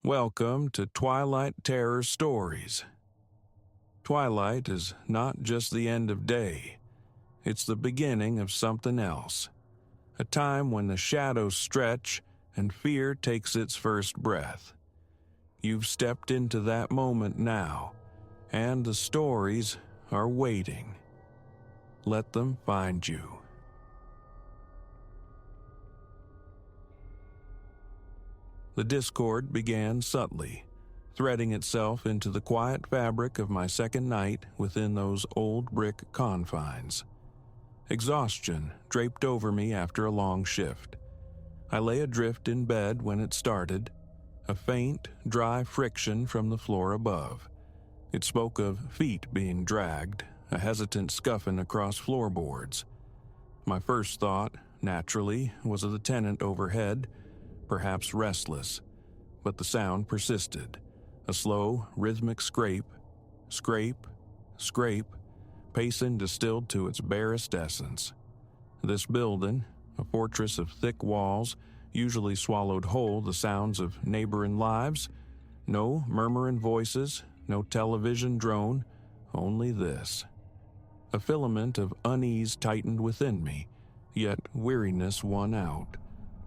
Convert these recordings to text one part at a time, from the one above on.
Welcome to Twilight Terror Stories. Twilight is not just the end of day, it's the beginning of something else. A time when the shadows stretch and fear takes its first breath. You've stepped into that moment now, and the stories are waiting. Let them find you. The discord began subtly, threading itself into the quiet fabric of my second night within those old brick confines. Exhaustion draped over me after a long shift. I lay adrift in bed when it started, a faint, dry friction from the floor above. It spoke of feet being dragged, a hesitant scuffing across floorboards. My first thought, naturally, was of the tenant overhead, perhaps restless, but the sound persisted. A slow, rhythmic scrape, scrape, scrape, pacing distilled to its barest essence. This building, a fortress of thick walls, usually swallowed whole the sounds of neighboring lives. No murmuring voices, no television drone, only this. A filament of unease tightened within me, yet weariness won out,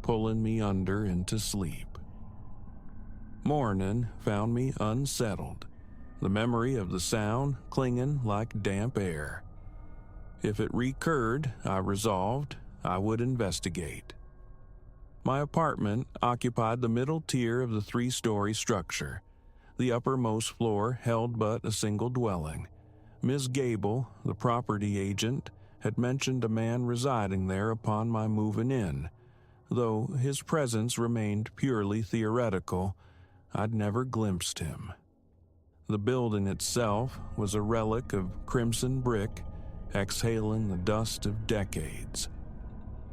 pulling me under into sleep. Morning found me unsettled, the memory of the sound clinging like damp air. If it recurred, I resolved I would investigate. My apartment occupied the middle tier of the three-story structure. The uppermost floor held but a single dwelling. Ms. Gable, the property agent, had mentioned a man residing there upon my moving in. Though his presence remained purely theoretical, I'd never glimpsed him. The building itself was a relic of crimson brick, exhaling the dust of decades.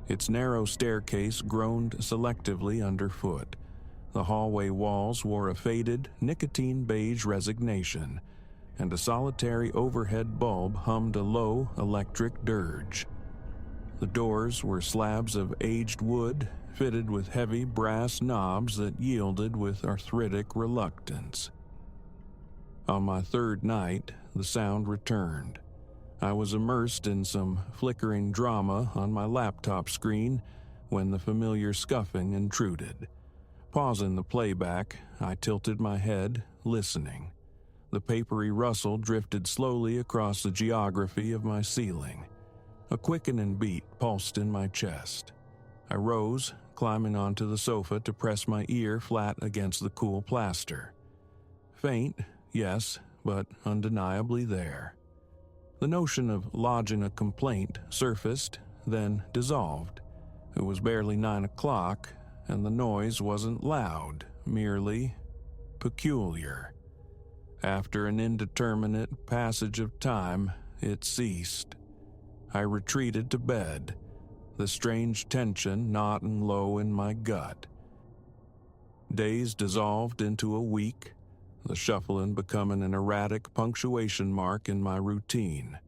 Its narrow staircase groaned selectively underfoot. The hallway walls wore a faded, nicotine-beige resignation, and a solitary overhead bulb hummed a low electric dirge. The doors were slabs of aged wood, fitted with heavy brass knobs that yielded with arthritic reluctance. On my third night, the sound returned. I was immersed in some flickering drama on my laptop screen when the familiar scuffing intruded. Pausing the playback, I tilted my head, listening. The papery rustle drifted slowly across the geography of my ceiling. A quickening beat pulsed in my chest. I rose, climbing onto the sofa to press my ear flat against the cool plaster. Faint, yes, but undeniably there. The notion of lodging a complaint surfaced, then dissolved. It was barely 9 o'clock, and the noise wasn't loud, merely peculiar. After an indeterminate passage of time, it ceased. I retreated to bed, the strange tension knotting low in my gut. Days dissolved into a week, the shuffling becoming an erratic punctuation mark in my routine.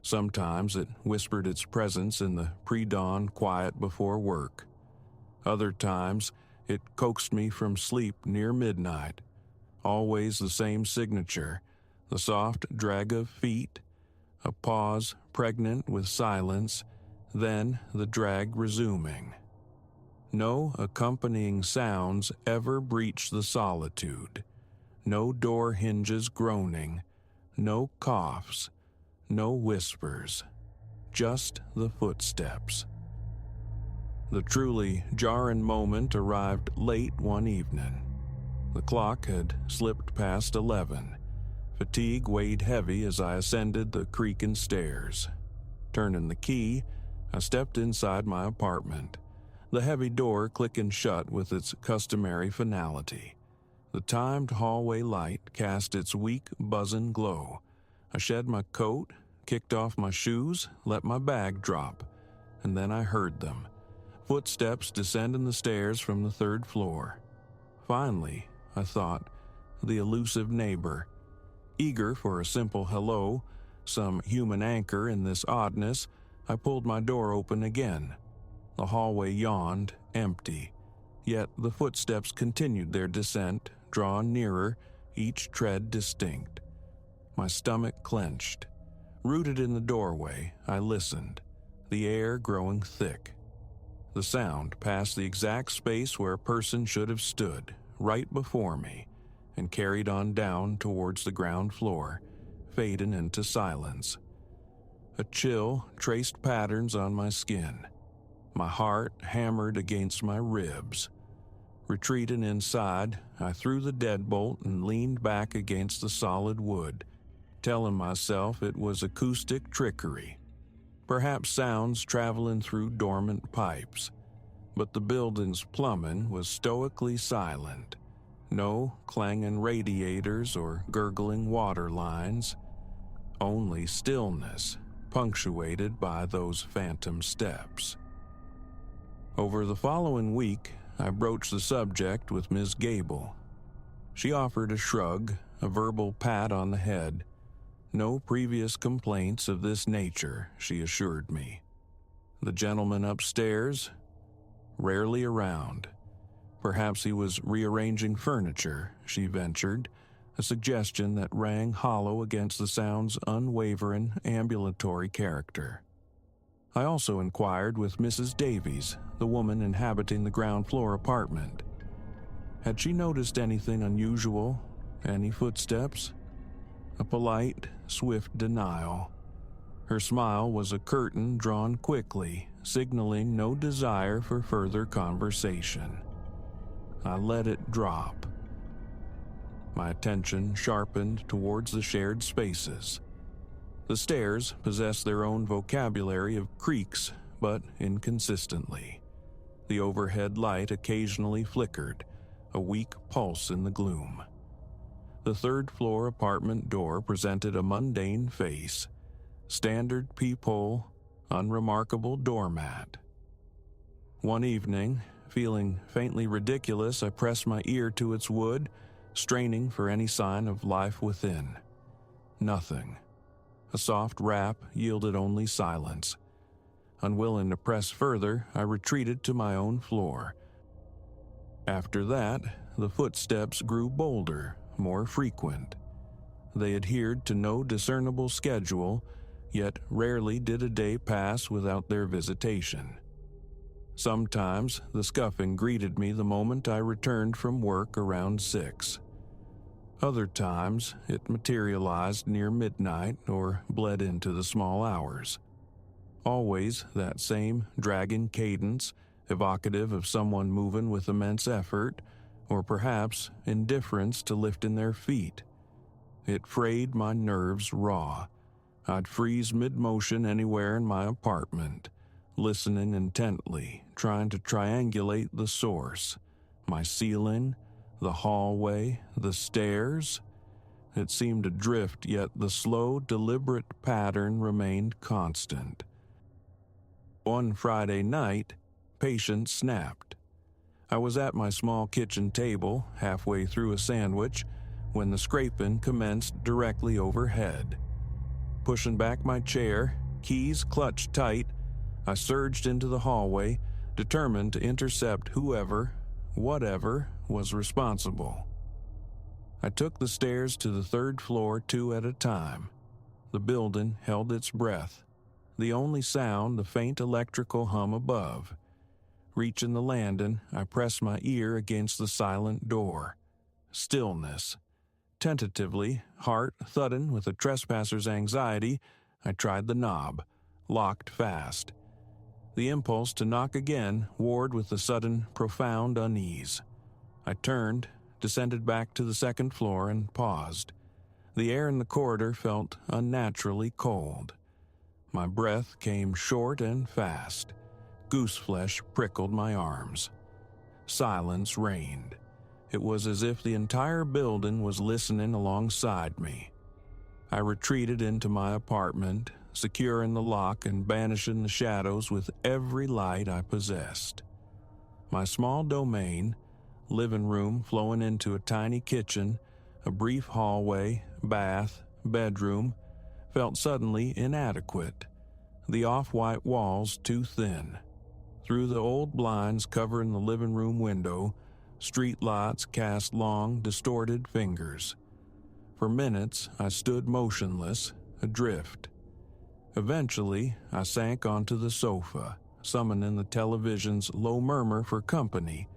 Sometimes it whispered its presence in the pre-dawn quiet before work. Other times, it coaxed me from sleep near midnight. Always the same signature, the soft drag of feet, a pause pregnant with silence, then the drag resuming. No accompanying sounds ever breached the solitude. No door hinges groaning, no coughs, no whispers, just the footsteps. The truly jarring moment arrived late one evening. The clock had slipped past 11. Fatigue weighed heavy as I ascended the creaking stairs. Turning the key, I stepped inside my apartment, the heavy door clicking shut with its customary finality. The timed hallway light cast its weak, buzzing glow. I shed my coat, kicked off my shoes, let my bag drop, and then I heard them. Footsteps descending the stairs from the third floor. Finally, I thought, the elusive neighbor. Eager for a simple hello, some human anchor in this oddness, I pulled my door open again. The hallway yawned, empty, yet the footsteps continued their descent, drawn nearer, each tread distinct. My stomach clenched. Rooted in the doorway, I listened, the air growing thick. The sound passed the exact space where a person should have stood, right before me, and carried on down towards the ground floor, fading into silence. A chill traced patterns on my skin. My heart hammered against my ribs. Retreating inside, I threw the deadbolt and leaned back against the solid wood, telling myself it was acoustic trickery. Perhaps sounds traveling through dormant pipes. But the building's plumbing was stoically silent. No clanging radiators or gurgling water lines. Only stillness, punctuated by those phantom steps. Over the following week, I broached the subject with Miss Gable. She offered a shrug, a verbal pat on the head. No previous complaints of this nature, she assured me. The gentleman upstairs? Rarely around. Perhaps he was rearranging furniture, she ventured, a suggestion that rang hollow against the sound's unwavering ambulatory character. I also inquired with Mrs. Davies, the woman inhabiting the ground floor apartment. Had she noticed anything unusual, any footsteps? A polite, swift denial. Her smile was a curtain drawn quickly, signaling no desire for further conversation. I let it drop. My attention sharpened towards the shared spaces. The stairs possessed their own vocabulary of creaks, but inconsistently. The overhead light occasionally flickered, a weak pulse in the gloom. The third-floor apartment door presented a mundane face. Standard peephole, unremarkable doormat. One evening, feeling faintly ridiculous, I pressed my ear to its wood, straining for any sign of life within. Nothing. A soft rap yielded only silence. Unwilling to press further, I retreated to my own floor. After that, the footsteps grew bolder, more frequent. They adhered to no discernible schedule, yet rarely did a day pass without their visitation. Sometimes the scuffing greeted me the moment I returned from work around 6. Other times it materialized near midnight or bled into the small hours. Always that same dragging cadence, evocative of someone moving with immense effort, or perhaps indifference to lifting their feet. It frayed my nerves raw. I'd freeze mid-motion anywhere in my apartment, listening intently, trying to triangulate the source. My ceiling, the hallway, the stairs. It seemed to drift, yet the slow, deliberate pattern remained constant. One Friday night, patience snapped. I was at my small kitchen table, halfway through a sandwich, when the scraping commenced directly overhead. Pushing back my chair, keys clutched tight, I surged into the hallway, determined to intercept whoever, whatever, was responsible. I took the stairs to the third floor 2 at a time. The building held its breath. The only sound, the faint electrical hum above. Reaching the landing, I pressed my ear against the silent door. Stillness. Tentatively, heart thudding with a trespasser's anxiety, I tried the knob, locked fast. The impulse to knock again warred with a sudden, profound unease. I turned, descended back to the second floor, and paused. The air in the corridor felt unnaturally cold. My breath came short and fast. Gooseflesh prickled my arms. Silence reigned. It was as if the entire building was listening alongside me. I retreated into my apartment, securing the lock and banishing the shadows with every light I possessed. My small domain, living room flowing into a tiny kitchen, a brief hallway, bath, bedroom, felt suddenly inadequate. The off-white walls too thin. Through the old blinds covering the living room window, Streetlights cast long, distorted fingers. For minutes, I stood motionless, adrift. Eventually, I sank onto the sofa, summoning the television's low murmur for company,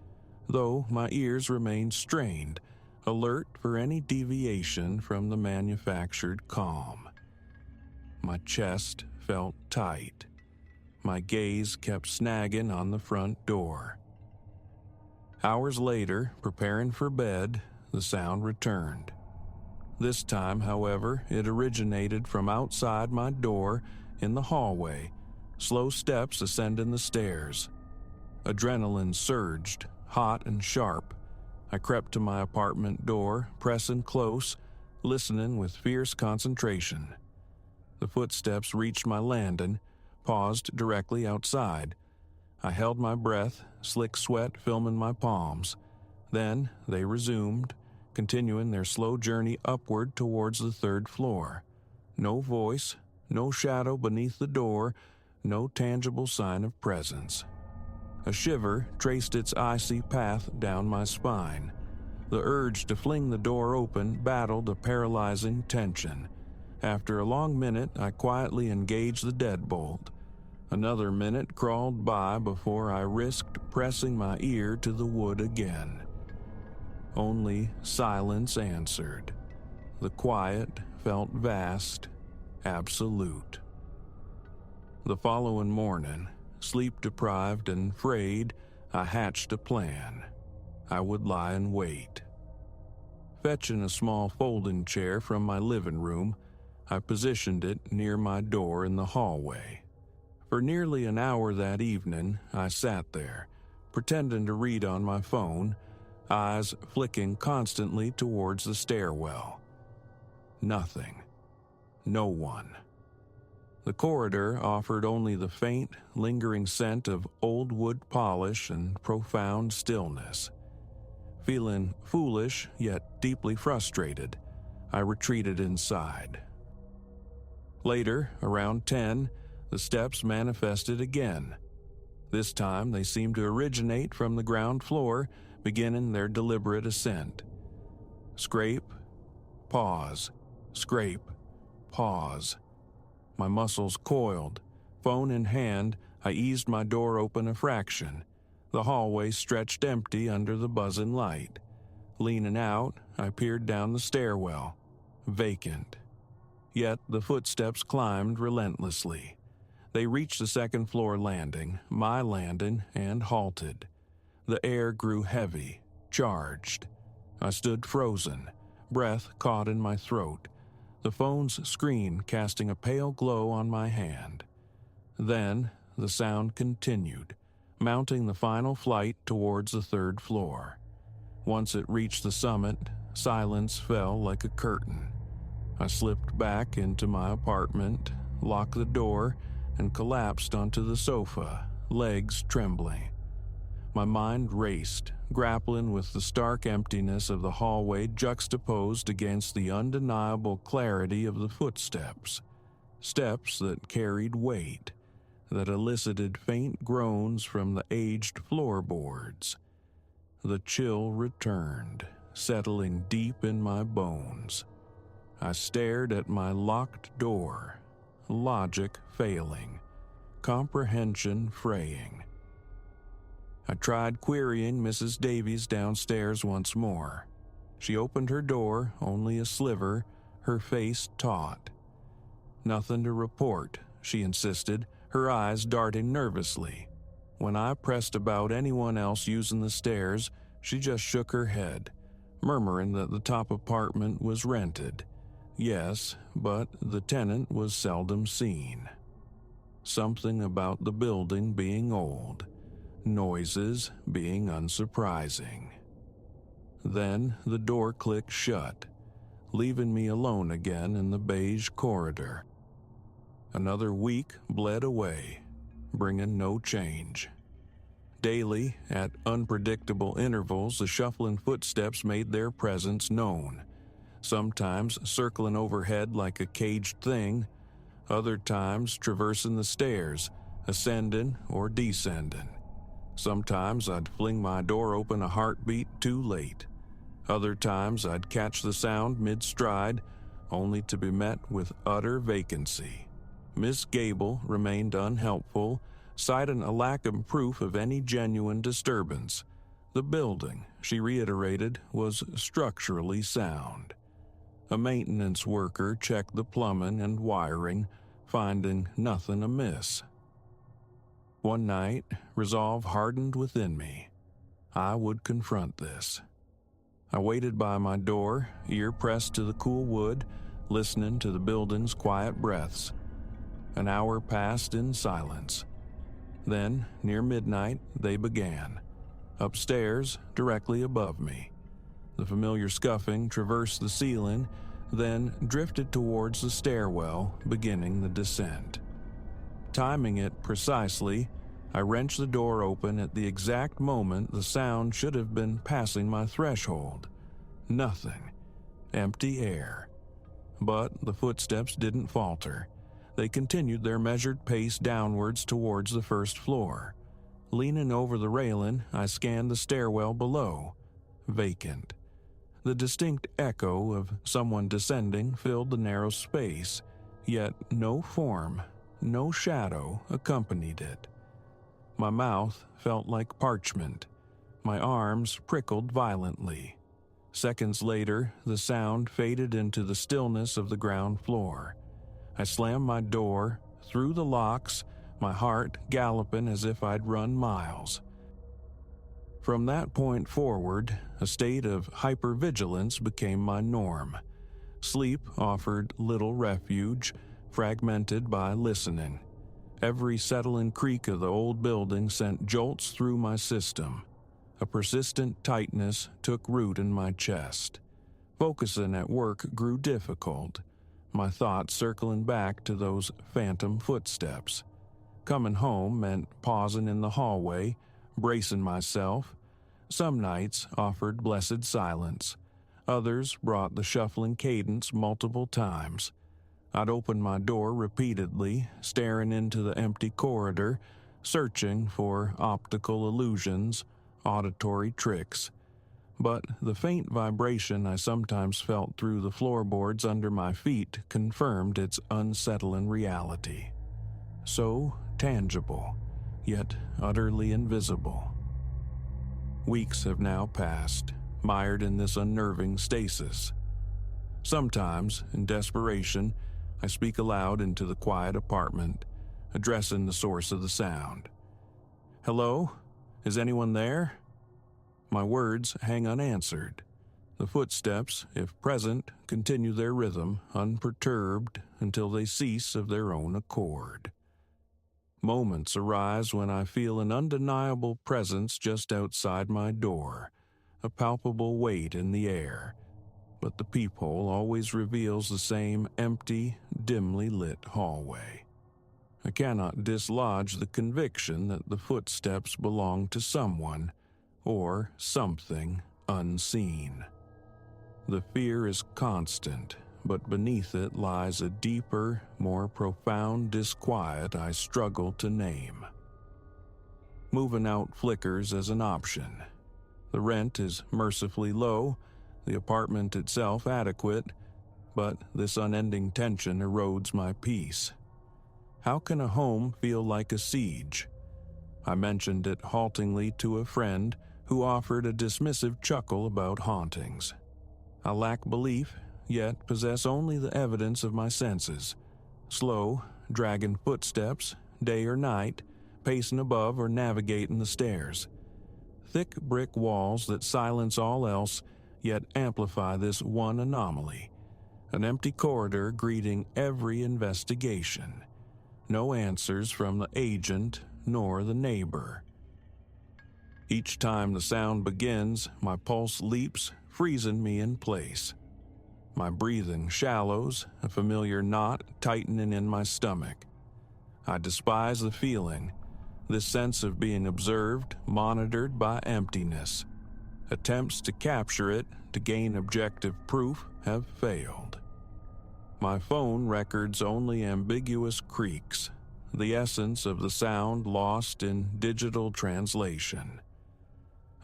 though my ears remained strained, alert for any deviation from the manufactured calm. My chest felt tight. My gaze kept snagging on the front door. Hours later, preparing for bed, the sound returned. This time, however, it originated from outside my door in the hallway, slow steps ascending the stairs. Adrenaline surged, hot and sharp. I crept to my apartment door, pressing close, listening with fierce concentration. The footsteps reached my landing, paused directly outside. I held my breath, slick sweat filming my palms. Then they resumed, continuing their slow journey upward towards the third floor. No voice, no shadow beneath the door, no tangible sign of presence. A shiver traced its icy path down my spine. The urge to fling the door open battled a paralyzing tension. After a long minute, I quietly engaged the deadbolt. Another minute crawled by before I risked pressing my ear to the wood again. Only silence answered. The quiet felt vast, absolute. The following morning, sleep-deprived and frayed, I hatched a plan. I would lie in wait. Fetching a small folding chair from my living room, I positioned it near my door in the hallway. For nearly an hour that evening, I sat there, pretending to read on my phone, eyes flicking constantly towards the stairwell. Nothing. No one. The corridor offered only the faint, lingering scent of old wood polish and profound stillness. Feeling foolish, yet deeply frustrated, I retreated inside. Later, around 10, the steps manifested again. This time, they seemed to originate from the ground floor, beginning their deliberate ascent. Scrape, pause, scrape, pause. My muscles coiled. Phone in hand, I eased my door open a fraction. The hallway stretched empty under the buzzing light. Leaning out, I peered down the stairwell. Vacant. Yet the footsteps climbed relentlessly. They reached the second-floor landing, my landing, and halted. The air grew heavy, charged. I stood frozen, breath caught in my throat, the phone's screen casting a pale glow on my hand. Then the sound continued, mounting the final flight towards the third floor. Once it reached the summit, silence fell like a curtain. I slipped back into my apartment, locked the door, and collapsed onto the sofa, legs trembling. My mind raced, grappling with the stark emptiness of the hallway juxtaposed against the undeniable clarity of the footsteps. Steps that carried weight, that elicited faint groans from the aged floorboards. The chill returned, settling deep in my bones. I stared at my locked door, logic failing, comprehension fraying. I tried querying Mrs. Davies downstairs once more. She opened her door, only a sliver, her face taut. Nothing to report, she insisted, her eyes darting nervously. When I pressed about anyone else using the stairs, she just shook her head, murmuring that the top apartment was rented. Yes, but the tenant was seldom seen. Something about the building being old, noises being unsurprising. Then the door clicked shut, leaving me alone again in the beige corridor. Another week bled away, bringing no change. Daily, at unpredictable intervals, the shuffling footsteps made their presence known, sometimes circling overhead like a caged thing, other times traversing the stairs, ascending or descending. Sometimes I'd fling my door open a heartbeat too late. Other times I'd catch the sound mid-stride, only to be met with utter vacancy. Miss Gable remained unhelpful, citing a lack of proof of any genuine disturbance. The building, she reiterated, was structurally sound. A maintenance worker checked the plumbing and wiring, finding nothing amiss. One night, resolve hardened within me. I would confront this. I waited by my door, ear pressed to the cool wood, listening to the building's quiet breaths. An hour passed in silence. Then, near midnight, they began. Upstairs, directly above me. The familiar scuffing traversed the ceiling, then drifted towards the stairwell, beginning the descent. Timing it precisely, I wrenched the door open at the exact moment the sound should have been passing my threshold. Nothing. Empty air. But the footsteps didn't falter. They continued their measured pace downwards towards the first floor. Leaning over the railing, I scanned the stairwell below. Vacant. The distinct echo of someone descending filled the narrow space, yet no form, no shadow accompanied it. My mouth felt like parchment. My arms prickled violently. Seconds later, the sound faded into the stillness of the ground floor. I slammed my door, threw the locks, my heart galloping as if I'd run miles. From that point forward, a state of hypervigilance became my norm. Sleep offered little refuge, fragmented by listening. Every settling creak of the old building sent jolts through my system. A persistent tightness took root in my chest. Focusing at work grew difficult, my thoughts circling back to those phantom footsteps. Coming home meant pausing in the hallway, bracing myself. Some nights offered blessed silence. Others brought the shuffling cadence multiple times. I'd open my door repeatedly, staring into the empty corridor, searching for optical illusions, auditory tricks. But the faint vibration I sometimes felt through the floorboards under my feet confirmed its unsettling reality. So tangible, yet utterly invisible. Weeks have now passed, mired in this unnerving stasis. Sometimes, in desperation, I speak aloud into the quiet apartment, addressing the source of the sound. "Hello? Is anyone there?" My words hang unanswered. The footsteps, if present, continue their rhythm, unperturbed, until they cease of their own accord. Moments arise when I feel an undeniable presence just outside my door, a palpable weight in the air. But the peephole always reveals the same empty, dimly lit hallway. I cannot dislodge the conviction that the footsteps belong to someone or something unseen. The fear is constant, but beneath it lies a deeper, more profound disquiet I struggle to name. Moving out flickers as an option. The rent is mercifully low, the apartment itself adequate, but this unending tension erodes my peace. How can a home feel like a siege? I mentioned it haltingly to a friend who offered a dismissive chuckle about hauntings. I lack belief, yet possess only the evidence of my senses. Slow, dragging footsteps, day or night, pacing above or navigating the stairs. Thick brick walls that silence all else, yet amplify this one anomaly. An empty corridor greeting every investigation. No answers from the agent nor the neighbor. Each time the sound begins, my pulse leaps, freezing me in place. My breathing shallows, a familiar knot tightening in my stomach. I despise the feeling, this sense of being observed, monitored by emptiness. Attempts to capture it, to gain objective proof, have failed. My phone records only ambiguous creaks, the essence of the sound lost in digital translation.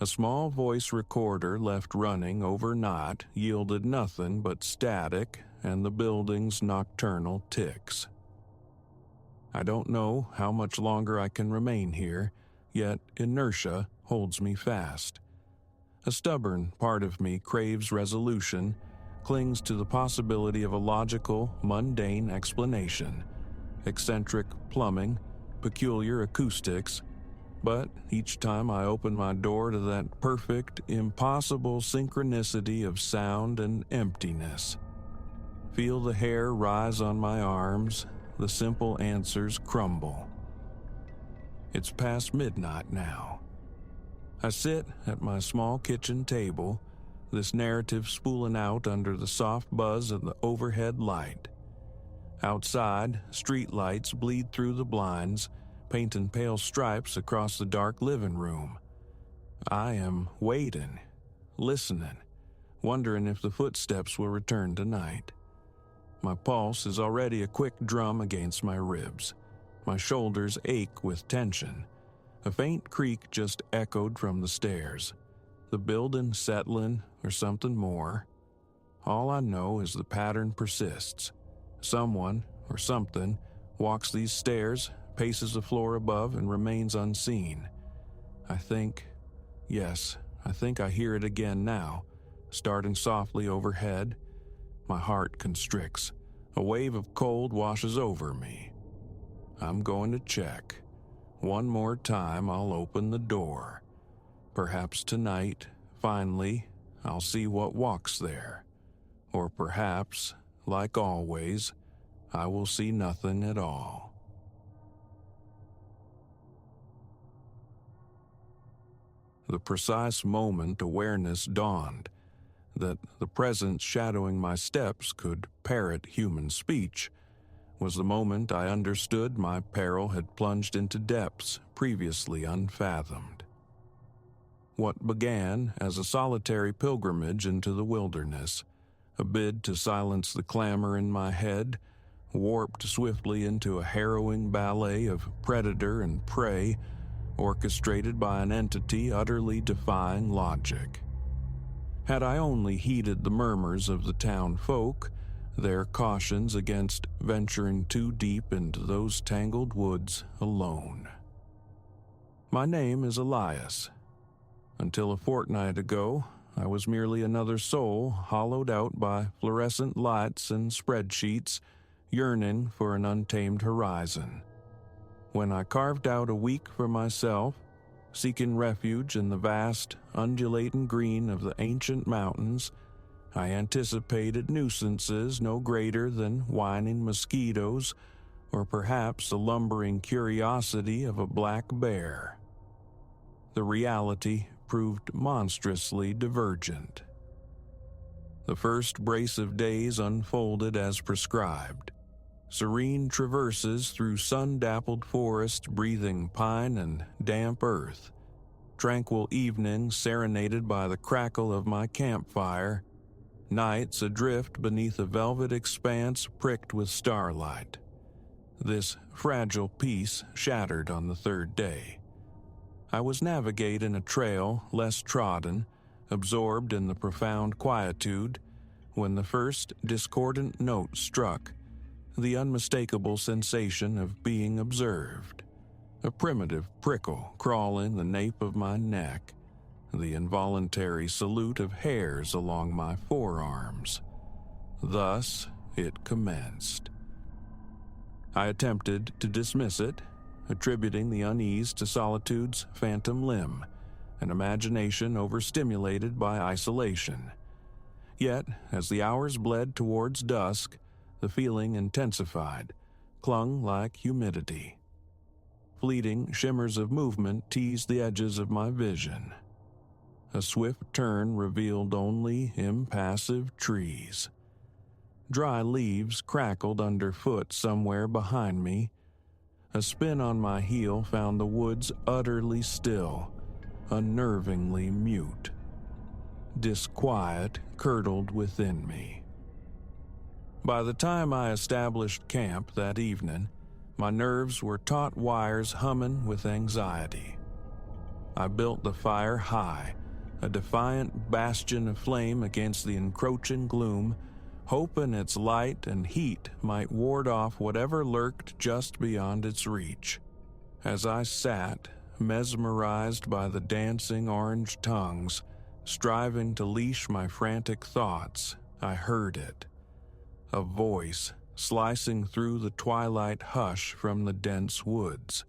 A small voice recorder left running overnight yielded nothing but static and the building's nocturnal ticks. I don't know how much longer I can remain here, yet inertia holds me fast. A stubborn part of me craves resolution, clings to the possibility of a logical, mundane explanation, eccentric plumbing, peculiar acoustics, but each time I open my door to that perfect, impossible synchronicity of sound and emptiness, feel the hair rise on my arms, the simple answers crumble. It's past midnight now. I sit at my small kitchen table, this narrative spooling out under the soft buzz of the overhead light. Outside, street lights bleed through the blinds, painting pale stripes across the dark living room. I am waiting, listening, wondering if the footsteps will return tonight. My pulse is already a quick drum against my ribs. My shoulders ache with tension. A faint creak just echoed from the stairs. The building settling or something more. All I know is the pattern persists. Someone or something walks these stairs, paces the floor above, and remains unseen. I think I hear it again now, starting softly overhead. My heart constricts. A wave of cold washes over me. I'm going to check. One more time, I'll open the door. Perhaps tonight, finally, I'll see what walks there. Or perhaps, like always, I will see nothing at all. The precise moment awareness dawned that the presence shadowing my steps could parrot human speech was the moment I understood my peril had plunged into depths previously unfathomed. What began as a solitary pilgrimage into the wilderness, a bid to silence the clamor in my head, warped swiftly into a harrowing ballet of predator and prey, orchestrated by an entity utterly defying logic. Had I only heeded the murmurs of the town folk, their cautions against venturing too deep into those tangled woods alone. My name is Elias. Until a fortnight ago, I was merely another soul hollowed out by fluorescent lights and spreadsheets, yearning for an untamed horizon. When I carved out a week for myself, seeking refuge in the vast, undulating green of the ancient mountains, I anticipated nuisances no greater than whining mosquitoes, or perhaps the lumbering curiosity of a black bear. The reality proved monstrously divergent. The first brace of days unfolded as prescribed. Serene traverses through sun-dappled forest breathing pine and damp earth. Tranquil evenings serenaded by the crackle of my campfire. Nights adrift beneath a velvet expanse pricked with starlight. This fragile peace shattered on the third day. I was navigating a trail less trodden, absorbed in the profound quietude, when the first discordant note struck, the unmistakable sensation of being observed. A primitive prickle crawling the nape of my neck, the involuntary salute of hairs along my forearms. Thus it commenced. I attempted to dismiss it, attributing the unease to solitude's phantom limb, an imagination overstimulated by isolation. Yet, as the hours bled towards dusk, the feeling intensified, clung like humidity. Fleeting shimmers of movement teased the edges of my vision. A swift turn revealed only impassive trees. Dry leaves crackled underfoot somewhere behind me. A spin on my heel found the woods utterly still, unnervingly mute. Disquiet curdled within me. By the time I established camp that evening, My nerves were taut wires humming with anxiety. I built the fire high, a defiant bastion of flame against the encroaching gloom, hoping its light and heat might ward off whatever lurked just beyond its reach. As I sat, mesmerized by the dancing orange tongues, striving to leash my frantic thoughts, I heard it. A voice slicing through the twilight hush from the dense woods.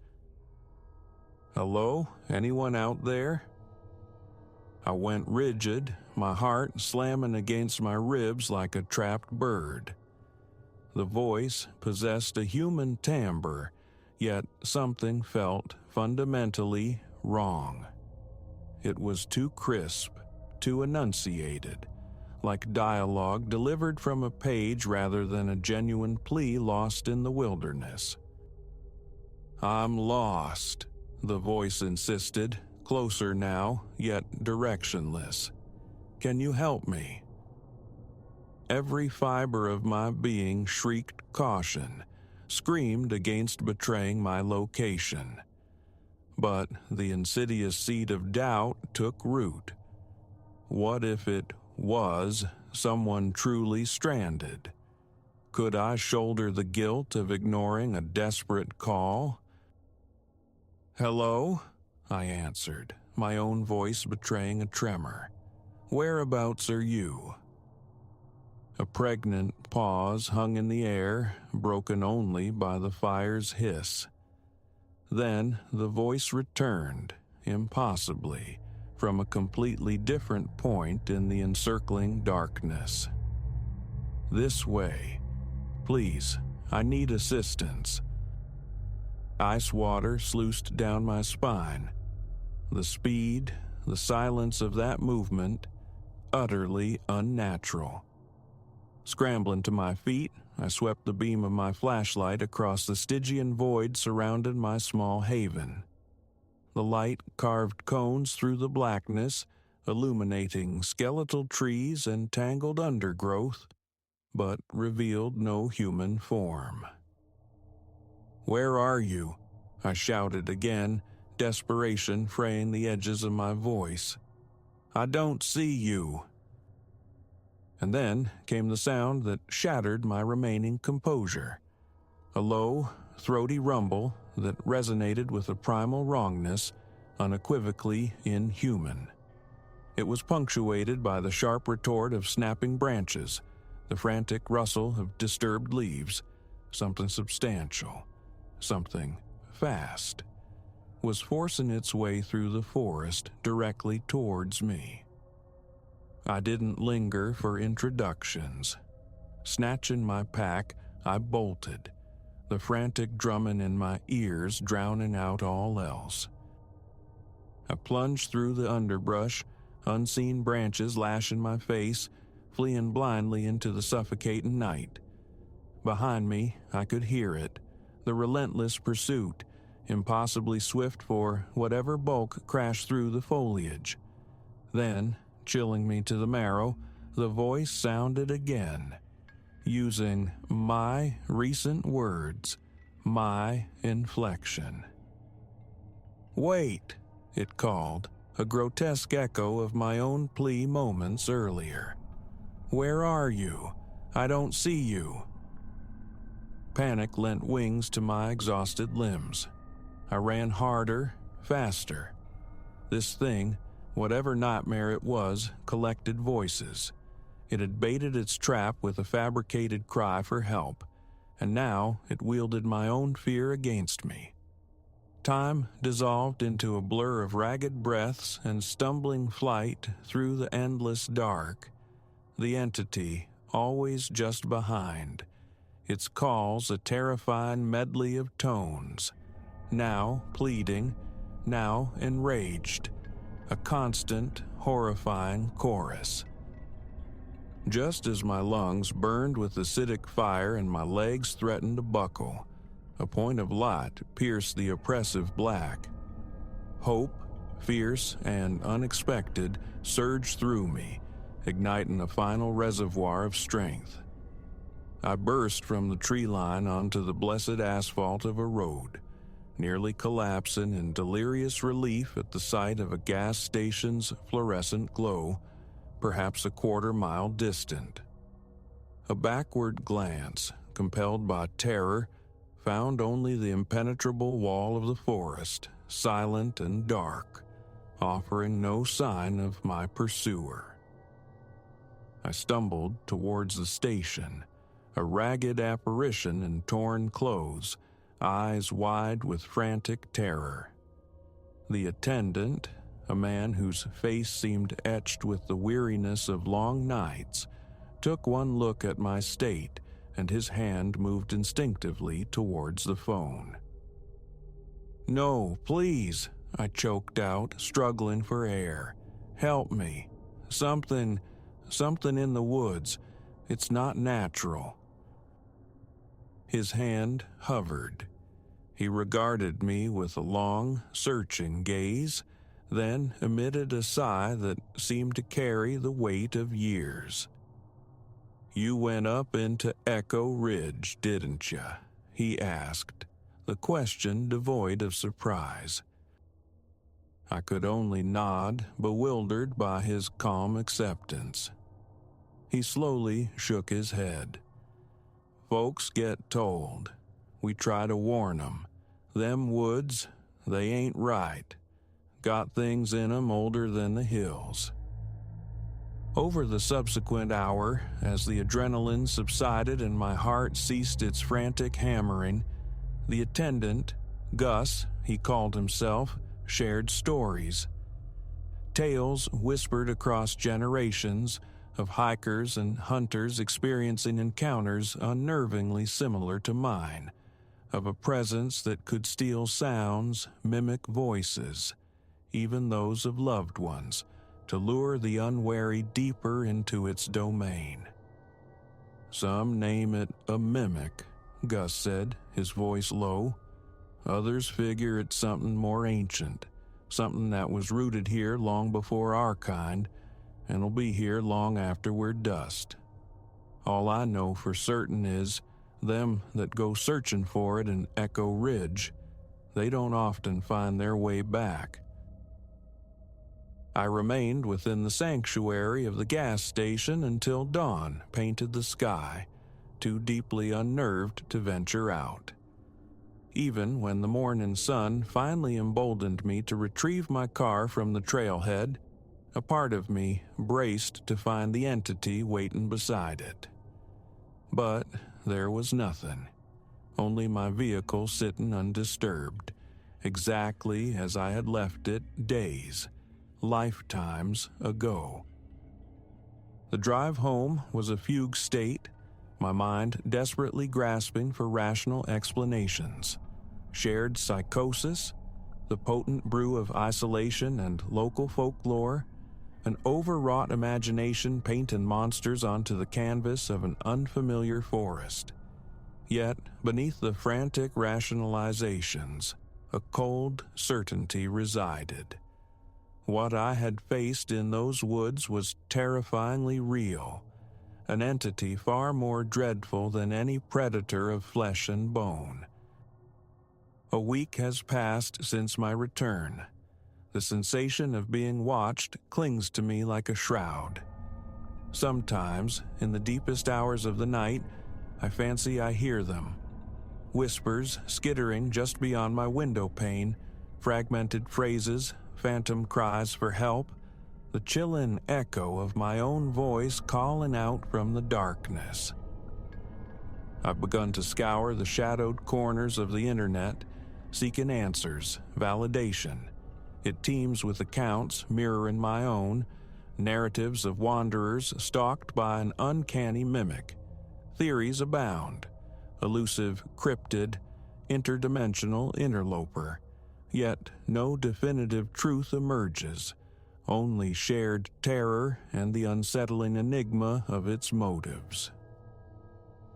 "Hello? Anyone out there?" I went rigid, my heart slamming against my ribs like a trapped bird. The voice possessed a human timbre, yet something felt fundamentally wrong. It was too crisp, too enunciated, like dialogue delivered from a page rather than a genuine plea lost in the wilderness. "I'm lost," the voice insisted, closer now, yet directionless. "Can you help me?" Every fiber of my being shrieked caution, screamed against betraying my location. But the insidious seed of doubt took root. What if it was someone truly stranded? Could I shoulder the guilt of ignoring a desperate call? "Hello?" I answered, my own voice betraying a tremor. "Whereabouts are you?" A pregnant pause hung in the air, broken only by the fire's hiss. Then the voice returned, impossibly, from a completely different point in the encircling darkness. "This way. Please, I need assistance." Ice water sluiced down my spine. The speed, the silence of that movement, utterly unnatural. Scrambling to my feet, I swept the beam of my flashlight across the Stygian void surrounding my small haven. The light carved cones through the blackness, illuminating skeletal trees and tangled undergrowth, but revealed no human form. "Where are you?" I shouted again, desperation fraying the edges of my voice. "I don't see you." And then came the sound that shattered my remaining composure. A low, throaty rumble that resonated with a primal wrongness, unequivocally inhuman. It was punctuated by the sharp retort of snapping branches, the frantic rustle of disturbed leaves. Something substantial, something fast, was forcing its way through the forest directly towards me. I didn't linger for introductions. Snatching my pack, I bolted, the frantic drumming in my ears drowning out all else. I plunged through the underbrush, unseen branches lashing my face, fleeing blindly into the suffocating night. Behind me, I could hear it, the relentless pursuit, impossibly swift for whatever bulk crashed through the foliage. Then, chilling me to the marrow, the voice sounded again, using my recent words, my inflection. "Wait," it called, a grotesque echo of my own plea moments earlier. "Where are you? I don't see you." Panic lent wings to my exhausted limbs. I ran harder, faster. This thing, whatever nightmare it was, collected voices. It had baited its trap with a fabricated cry for help, and now it wielded my own fear against me. Time dissolved into a blur of ragged breaths and stumbling flight through the endless dark. The entity, always just behind, its calls a terrifying medley of tones, now pleading, now enraged, a constant, horrifying chorus. Just as my lungs burned with acidic fire and my legs threatened to buckle, a point of light pierced the oppressive black. Hope, fierce and unexpected, surged through me, igniting a final reservoir of strength. I burst from the tree line onto the blessed asphalt of a road, nearly collapsing in delirious relief at the sight of a gas station's fluorescent glow, perhaps a quarter-mile distant. A backward glance, compelled by terror, found only the impenetrable wall of the forest, silent and dark, offering no sign of my pursuer. I stumbled towards the station, a ragged apparition in torn clothes, eyes wide with frantic terror. The attendant, a man whose face seemed etched with the weariness of long nights, took one look at my state, and his hand moved instinctively towards the phone. "No, please," I choked out, struggling for air. "Help me. Something in the woods. It's not natural." His hand hovered. He regarded me with a long, searching gaze, then emitted a sigh that seemed to carry the weight of years. "You went up into Echo Ridge, didn't you?" he asked, the question devoid of surprise. I could only nod, bewildered by his calm acceptance. He slowly shook his head. "Folks get told. We try to warn 'em. Them woods, they ain't right. Got things in 'em older than the hills." Over the subsequent hour, as the adrenaline subsided and my heart ceased its frantic hammering, the attendant, Gus, he called himself, shared stories. Tales whispered across generations of hikers and hunters experiencing encounters unnervingly similar to mine, of a presence that could steal sounds, mimic voices, even those of loved ones, to lure the unwary deeper into its domain. "Some name it a mimic," Gus said, his voice low. "Others figure it's something more ancient, something that was rooted here long before our kind, and will be here long after we're dust. All I know for certain is, them that go searching for it in Echo Ridge, they don't often find their way back." I remained within the sanctuary of the gas station until dawn painted the sky, too deeply unnerved to venture out. Even when the morning sun finally emboldened me to retrieve my car from the trailhead, a part of me braced to find the entity waiting beside it. But there was nothing, only my vehicle sitting undisturbed, exactly as I had left it days, lifetimes ago. The drive home was a fugue state, my mind desperately grasping for rational explanations. Shared psychosis, the potent brew of isolation and local folklore, an overwrought imagination painting monsters onto the canvas of an unfamiliar forest. Yet, beneath the frantic rationalizations, a cold certainty resided. What I had faced in those woods was terrifyingly real, an entity far more dreadful than any predator of flesh and bone. A week has passed since my return. The sensation of being watched clings to me like a shroud. Sometimes, in the deepest hours of the night, I fancy I hear them. Whispers skittering just beyond my window pane, fragmented phrases, phantom cries for help, the chilling echo of my own voice calling out from the darkness. I've begun to scour the shadowed corners of the internet, seeking answers, validation. It teems with accounts mirroring my own, narratives of wanderers stalked by an uncanny mimic. Theories abound, elusive cryptid, interdimensional interloper. Yet no definitive truth emerges, only shared terror and the unsettling enigma of its motives.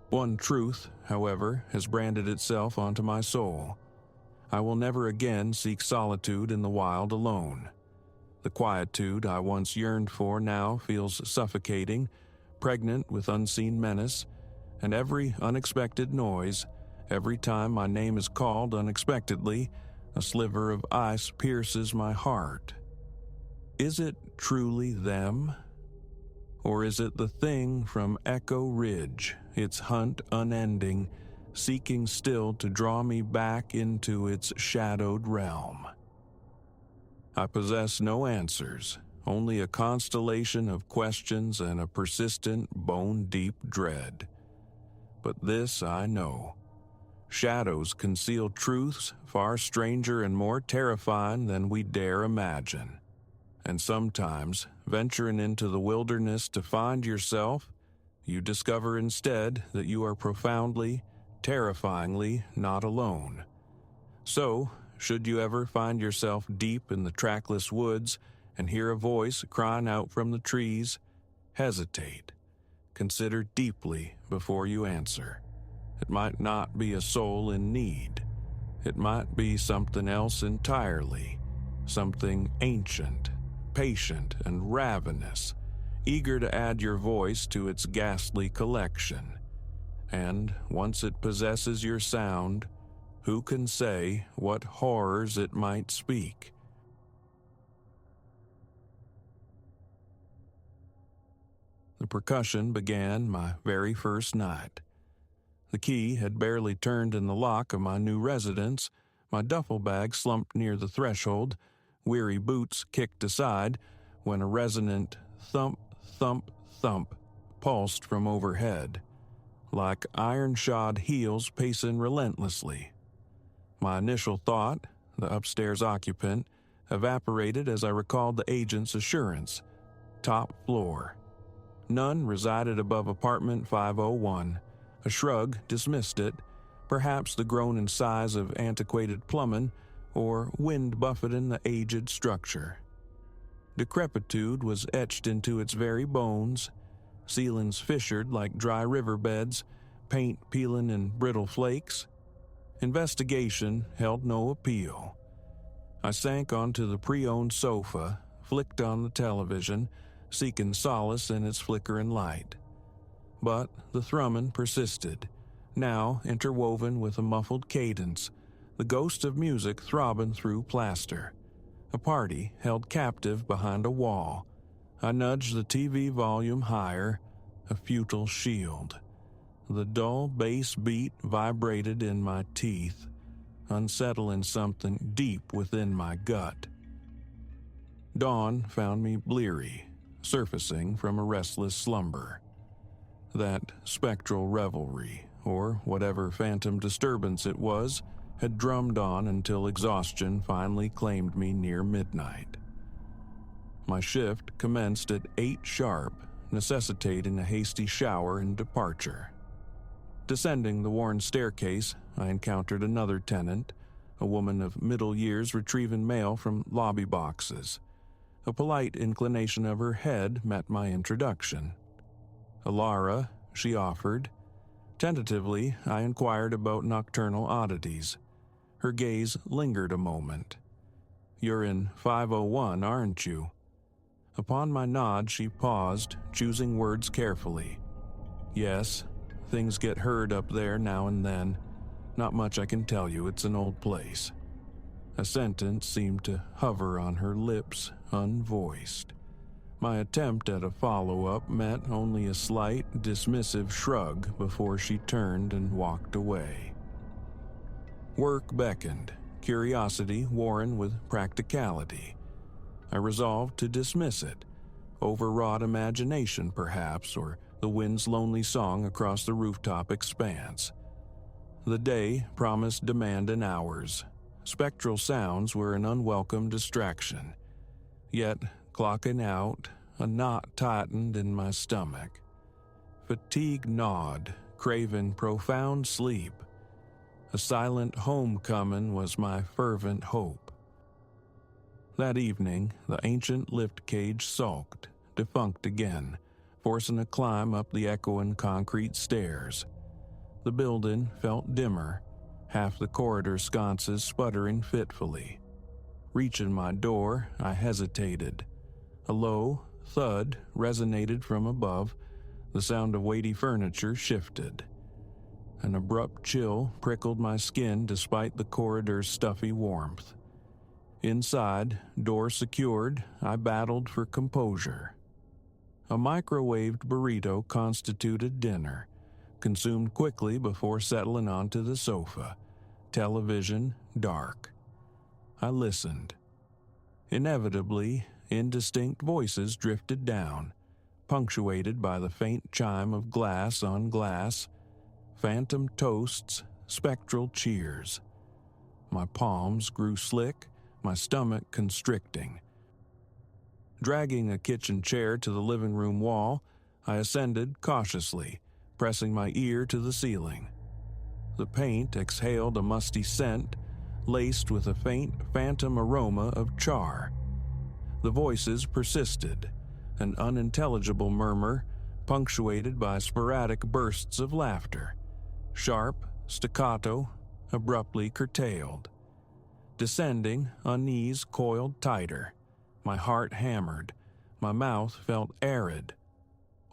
One truth, however, has branded itself onto my soul. I will never again seek solitude in the wild alone. The quietude I once yearned for now feels suffocating, pregnant with unseen menace, and every unexpected noise, every time my name is called unexpectedly, a sliver of ice pierces my heart. Is it truly them? Or is it the thing from Echo Ridge, its hunt unending, seeking still to draw me back into its shadowed realm? I possess no answers, only a constellation of questions and a persistent, bone-deep dread. But this I know. Shadows conceal truths far stranger and more terrifying than we dare imagine. And sometimes, venturing into the wilderness to find yourself, you discover instead that you are profoundly, terrifyingly not alone. So, should you ever find yourself deep in the trackless woods and hear a voice crying out from the trees, hesitate. Consider deeply before you answer. It might not be a soul in need. It might be something else entirely, something ancient, patient, and ravenous, eager to add your voice to its ghastly collection. And once it possesses your sound, who can say what horrors it might speak? The percussion began my very first night. The key had barely turned in the lock of my new residence, my duffel bag slumped near the threshold, weary boots kicked aside, when a resonant thump, thump, thump pulsed from overhead, like iron-shod heels pacing relentlessly. My initial thought, the upstairs occupant, evaporated as I recalled the agent's assurance. Top floor. None resided above apartment 501. A shrug dismissed it, perhaps the grown in size of antiquated plumbing or wind buffeting the aged structure. Decrepitude was etched into its very bones, ceilings fissured like dry riverbeds, paint peeling in brittle flakes. Investigation held no appeal. I sank onto the pre-owned sofa, flicked on the television, seeking solace in its flickering light. But the thrumming persisted, now interwoven with a muffled cadence, the ghost of music throbbing through plaster. A party held captive behind a wall. I nudged the TV volume higher, a futile shield. The dull bass beat vibrated in my teeth, unsettling something deep within my gut. Dawn found me bleary, surfacing from a restless slumber. That spectral revelry, or whatever phantom disturbance it was, had drummed on until exhaustion finally claimed me near midnight. My shift commenced at 8 sharp, necessitating a hasty shower and departure. Descending the worn staircase, I encountered another tenant, a woman of middle years retrieving mail from lobby boxes. A polite inclination of her head met my introduction. Alara, she offered. Tentatively, I inquired about nocturnal oddities. Her gaze lingered a moment. "You're in 501, aren't you?" Upon my nod, she paused, choosing words carefully. "Yes, things get heard up there now and then. Not much I can tell you, it's an old place." A sentence seemed to hover on her lips, unvoiced. My attempt at a follow-up met only a slight, dismissive shrug before she turned and walked away. Work beckoned, curiosity warring with practicality. I resolved to dismiss it. Overwrought imagination, perhaps, or the wind's lonely song across the rooftop expanse. The day promised demanding hours. Spectral sounds were an unwelcome distraction. Yet, clocking out, a knot tightened in my stomach. Fatigue gnawed, craving profound sleep. A silent homecoming was my fervent hope. That evening, the ancient lift cage sulked, defunct again, forcing a climb up the echoing concrete stairs. The building felt dimmer, half the corridor sconces sputtering fitfully. Reaching my door, I hesitated. A low thud resonated from above, The sound of weighty furniture shifted. An abrupt chill prickled my skin despite the corridor's stuffy warmth. Inside, door secured, I battled for composure. A microwaved burrito constituted dinner, consumed quickly before settling onto the sofa, television dark. I listened. Inevitably, indistinct voices drifted down, punctuated by the faint chime of glass on glass, phantom toasts, spectral cheers. My palms grew slick, my stomach constricting. Dragging a kitchen chair to the living room wall, I ascended cautiously, pressing my ear to the ceiling. The paint exhaled a musty scent, laced with a faint phantom aroma of char. The voices persisted, an unintelligible murmur, punctuated by sporadic bursts of laughter, sharp, staccato, abruptly curtailed. Descending, unease coiled tighter. My heart hammered. My mouth felt arid.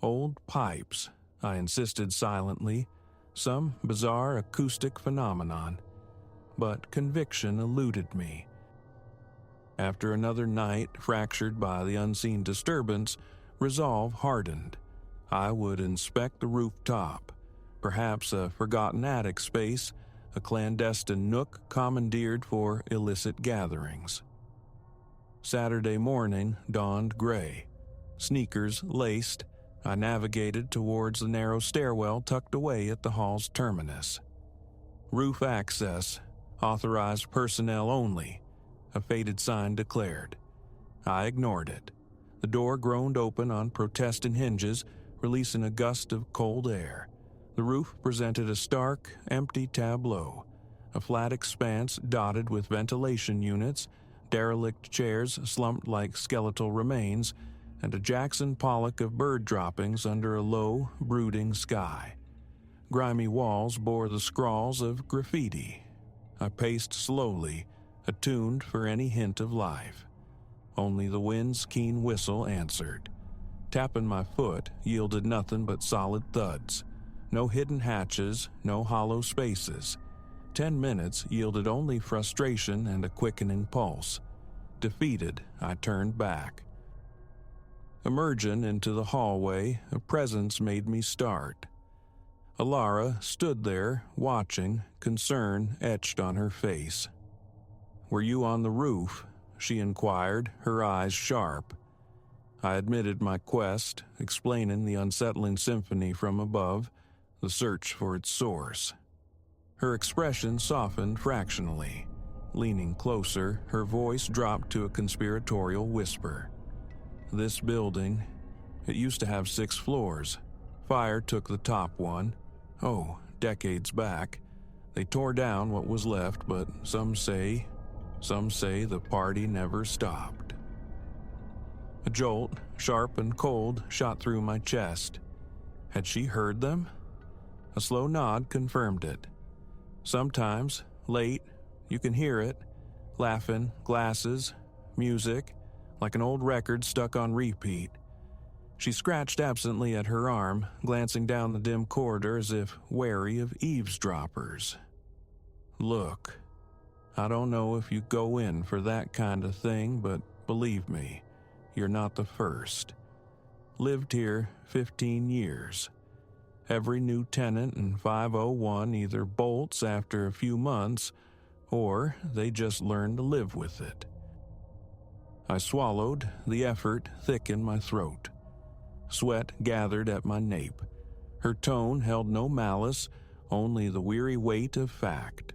Old pipes, I insisted silently, some bizarre acoustic phenomenon. But conviction eluded me. After another night fractured by the unseen disturbance, resolve hardened. I would inspect the rooftop, perhaps a forgotten attic space, a clandestine nook commandeered for illicit gatherings. Saturday morning dawned gray. Sneakers laced, I navigated towards the narrow stairwell tucked away at the hall's terminus. Roof access, authorized personnel only, a faded sign declared. I ignored it. The door groaned open on protesting hinges, releasing a gust of cold air. The roof presented a stark, empty tableau, a flat expanse dotted with ventilation units, derelict chairs slumped like skeletal remains, and a Jackson Pollock of bird droppings under a low, brooding sky. Grimy walls bore the scrawls of graffiti. I paced slowly, attuned for any hint of life. Only the wind's keen whistle answered. Tapping my foot yielded nothing but solid thuds. No hidden hatches, no hollow spaces. 10 minutes yielded only frustration and a quickening pulse. Defeated, I turned back. Emerging into the hallway, a presence made me start. Alara stood there, watching, concern etched on her face. "Were you on the roof?" she inquired, her eyes sharp. I admitted my quest, explaining the unsettling symphony from above, the search for its source. Her expression softened fractionally. Leaning closer, her voice dropped to a conspiratorial whisper. "This building, it used to have 6 floors. Fire took the top one. Oh, decades back. They tore down what was left, but some say the party never stopped." A jolt, sharp and cold, shot through my chest. Had she heard them? A slow nod confirmed it. Sometimes, late, you can hear it. Laughing, glasses, music, like an old record stuck on repeat. She scratched absently at her arm, glancing down the dim corridor as if wary of eavesdroppers. "Look, I don't know if you go in for that kind of thing, but believe me, you're not the first. Lived here 15 years. Every new tenant in 501 either bolts after a few months, or they just learn to live with it." I swallowed, the effort thick in my throat. Sweat gathered at my nape. Her tone held no malice, only the weary weight of fact.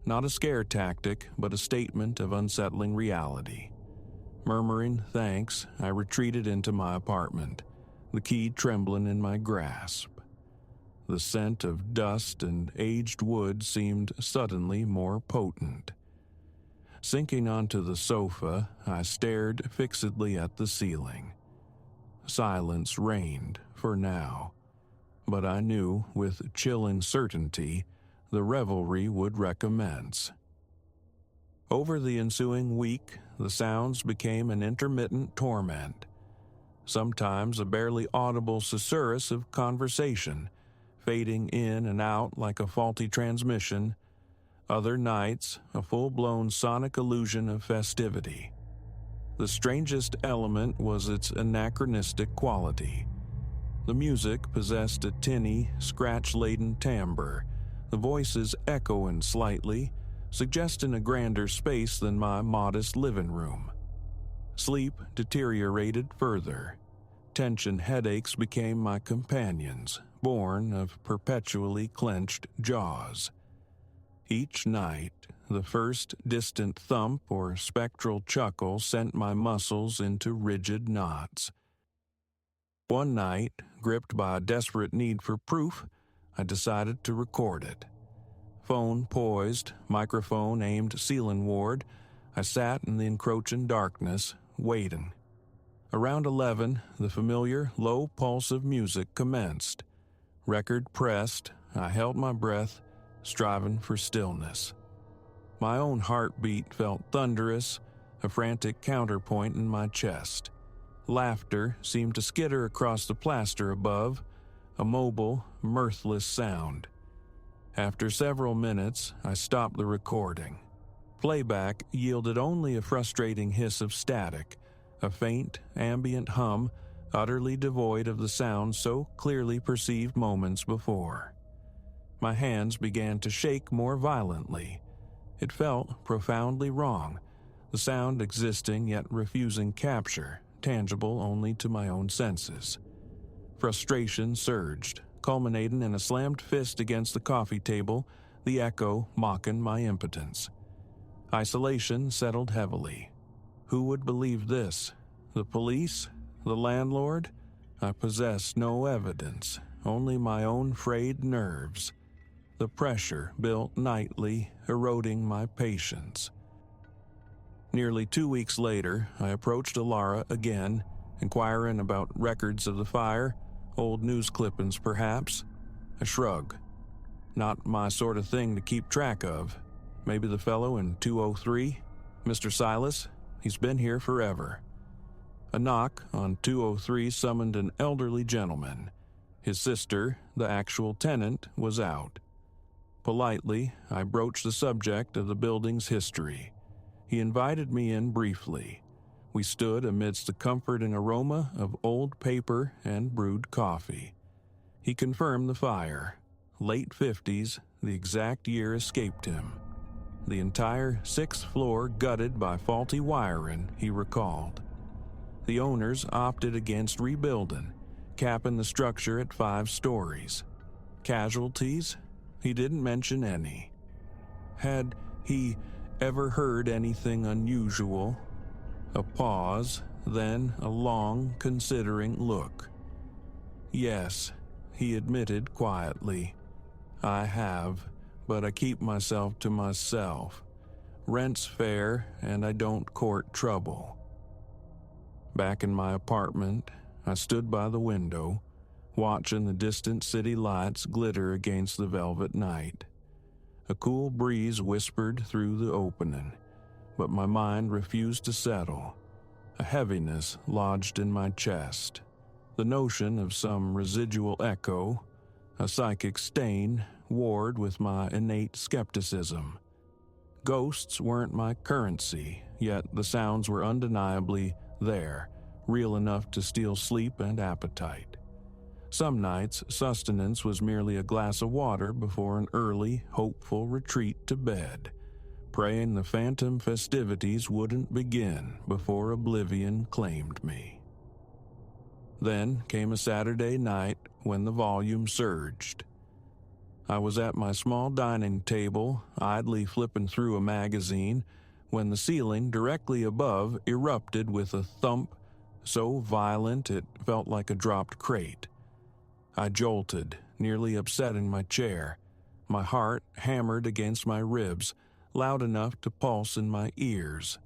Not a scare tactic, but a statement of unsettling reality. Murmuring thanks, I retreated into my apartment, the key trembling in my grasp. The scent of dust and aged wood seemed suddenly more potent. Sinking onto the sofa, I stared fixedly at the ceiling. Silence reigned, for now, but I knew with chilling certainty the revelry would recommence. Over the ensuing week, the sounds became an intermittent torment. sometimes a barely audible susurrus of conversation, fading in and out like a faulty transmission. Other nights, a full-blown sonic illusion of festivity. The strangest element was its anachronistic quality. The music possessed a tinny, scratch-laden timbre, the voices echoing slightly, suggesting a grander space than my modest living room. Sleep deteriorated further. Tension headaches became my companions, born of perpetually clenched jaws. Each night, the first distant thump or spectral chuckle sent my muscles into rigid knots. One night, gripped by a desperate need for proof, I decided to record it. Phone poised, microphone aimed ceilingward, I sat in the encroaching darkness, waiting. Around 11, the familiar, low pulse of music commenced. Record pressed, I held my breath, striving for stillness. My own heartbeat felt thunderous, a frantic counterpoint in my chest. Laughter seemed to skitter across the plaster above, a mobile, mirthless sound. After several minutes, I stopped the recording. Playback yielded only a frustrating hiss of static, a faint, ambient hum utterly devoid of the sound so clearly perceived moments before. My hands began to shake more violently. It felt profoundly wrong, the sound existing yet refusing capture, tangible only to my own senses. Frustration surged, culminating in a slammed fist against the coffee table, the echo mocking my impotence. Isolation settled heavily. Who would believe this? The police? The landlord? I possessed no evidence, only my own frayed nerves. The pressure built nightly, eroding my patience. Nearly 2 weeks later, I approached Alara again, inquiring about records of the fire, old news clippings perhaps. A shrug. Not my sort of thing to keep track of. Maybe the fellow in 203? Mr. Silas? He's been here forever. A knock on 203 summoned an elderly gentleman. His sister, the actual tenant, was out. Politely, I broached the subject of the building's history. He invited me in briefly. We stood amidst the comforting aroma of old paper and brewed coffee. He confirmed the fire. Late 50s, the exact year escaped him. The entire 6th floor gutted by faulty wiring, he recalled. The owners opted against rebuilding, capping the structure at 5 stories. Casualties? He didn't mention any. Had he ever heard anything unusual? A pause, then a long, considering look. Yes, he admitted quietly. I have, but I keep myself to myself. Rent's fair, and I don't court trouble. Back in my apartment, I stood by the window, watching the distant city lights glitter against the velvet night. A cool breeze whispered through the opening, but my mind refused to settle. A heaviness lodged in my chest. The notion of some residual echo, a psychic stain, warred with my innate skepticism. Ghosts weren't my currency, yet the sounds were undeniably there, real enough to steal sleep and appetite. Some nights, sustenance was merely a glass of water before an early, hopeful retreat to bed, praying the phantom festivities wouldn't begin before oblivion claimed me. Then came a Saturday night when the volume surged. I was at my small dining table, idly flipping through a magazine, when the ceiling directly above erupted with a thump so violent it felt like a dropped crate. I jolted, nearly upsetting my chair. My heart hammered against my ribs, loud enough to pulse in my ears.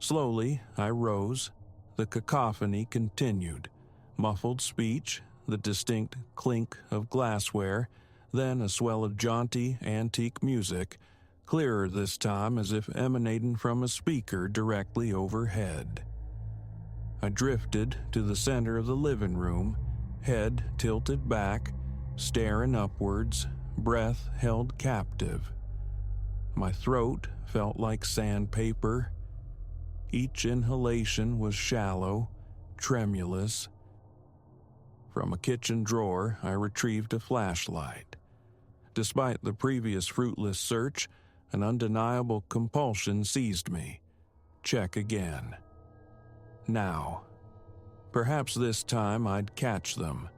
Slowly, I rose. The cacophony continued. Muffled speech, the distinct clink of glassware, then a swell of jaunty, antique music, clearer this time as if emanating from a speaker directly overhead. I drifted to the center of the living room, head tilted back, staring upwards, breath held captive. My throat felt like sandpaper. Each inhalation was shallow, tremulous. From a kitchen drawer, I retrieved a flashlight. Despite the previous fruitless search, an undeniable compulsion seized me. Check again. Now. Perhaps this time I'd catch them.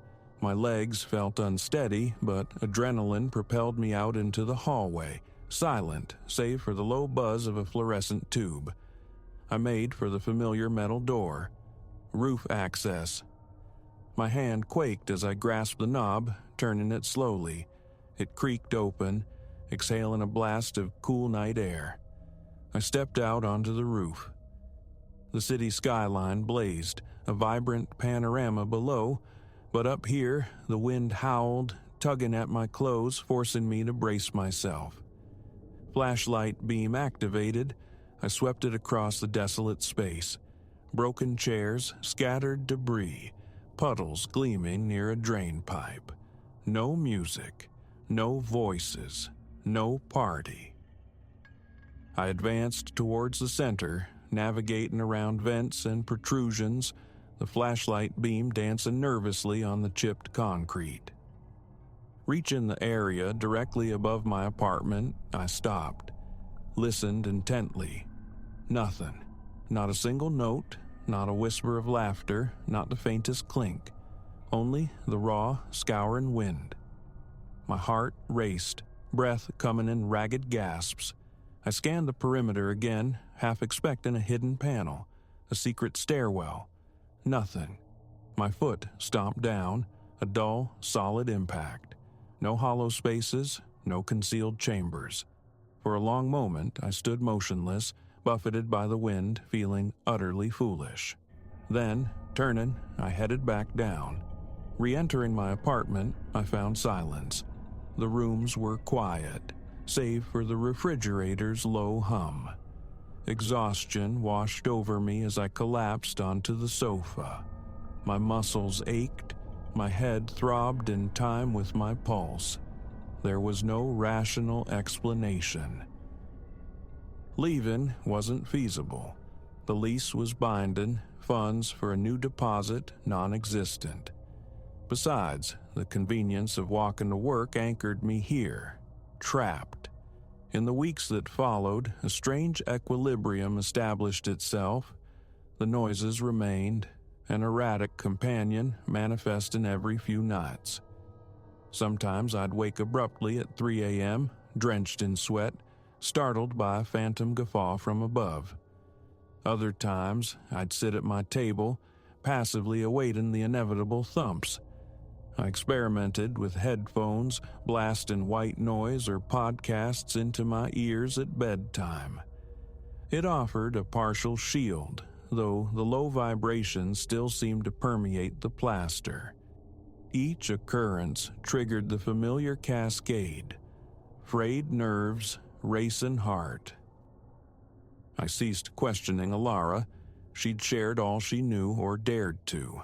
My legs felt unsteady, but adrenaline propelled me out into the hallway, silent save for the low buzz of a fluorescent tube. I made for the familiar metal door. Roof access. My hand quaked as I grasped the knob, turning it slowly. It creaked open, exhaling a blast of cool night air. I stepped out onto the roof. The city skyline blazed, a vibrant panorama below, but up here, the wind howled, tugging at my clothes, forcing me to brace myself. Flashlight beam activated, I swept it across the desolate space. Broken chairs, scattered debris, puddles gleaming near a drain pipe. No music, no voices, no party. I advanced towards the center, navigating around vents and protrusions, the flashlight beam dancing nervously on the chipped concrete. Reaching the area directly above my apartment, I stopped, listened intently. Nothing. Not a single note, not a whisper of laughter, not the faintest clink. Only the raw, scouring wind. My heart raced, breath coming in ragged gasps. I scanned the perimeter again, half expecting a hidden panel, a secret stairwell. Nothing. My foot stomped down, a dull, solid impact. No hollow spaces, no concealed chambers. For a long moment, I stood motionless, buffeted by the wind, feeling utterly foolish. Then, turning, I headed back down. Re-entering my apartment, I found silence. The rooms were quiet, save for the refrigerator's low hum. Exhaustion washed over me as I collapsed onto the sofa. My muscles ached, my head throbbed in time with my pulse. There was no rational explanation. Leaving wasn't feasible. The lease was binding, funds for a new deposit non-existent. Besides, the convenience of walking to work anchored me here, trapped. In the weeks that followed, a strange equilibrium established itself. The noises remained, an erratic companion manifesting every few nights. Sometimes I'd wake abruptly at 3 a.m., drenched in sweat, startled by a phantom guffaw from above. Other times, I'd sit at my table, passively awaiting the inevitable thumps. I experimented with headphones, blasting white noise or podcasts into my ears at bedtime. It offered a partial shield, though the low vibrations still seemed to permeate the plaster. Each occurrence triggered the familiar cascade: frayed nerves, racing heart. I ceased questioning Alara. She'd shared all she knew or dared to.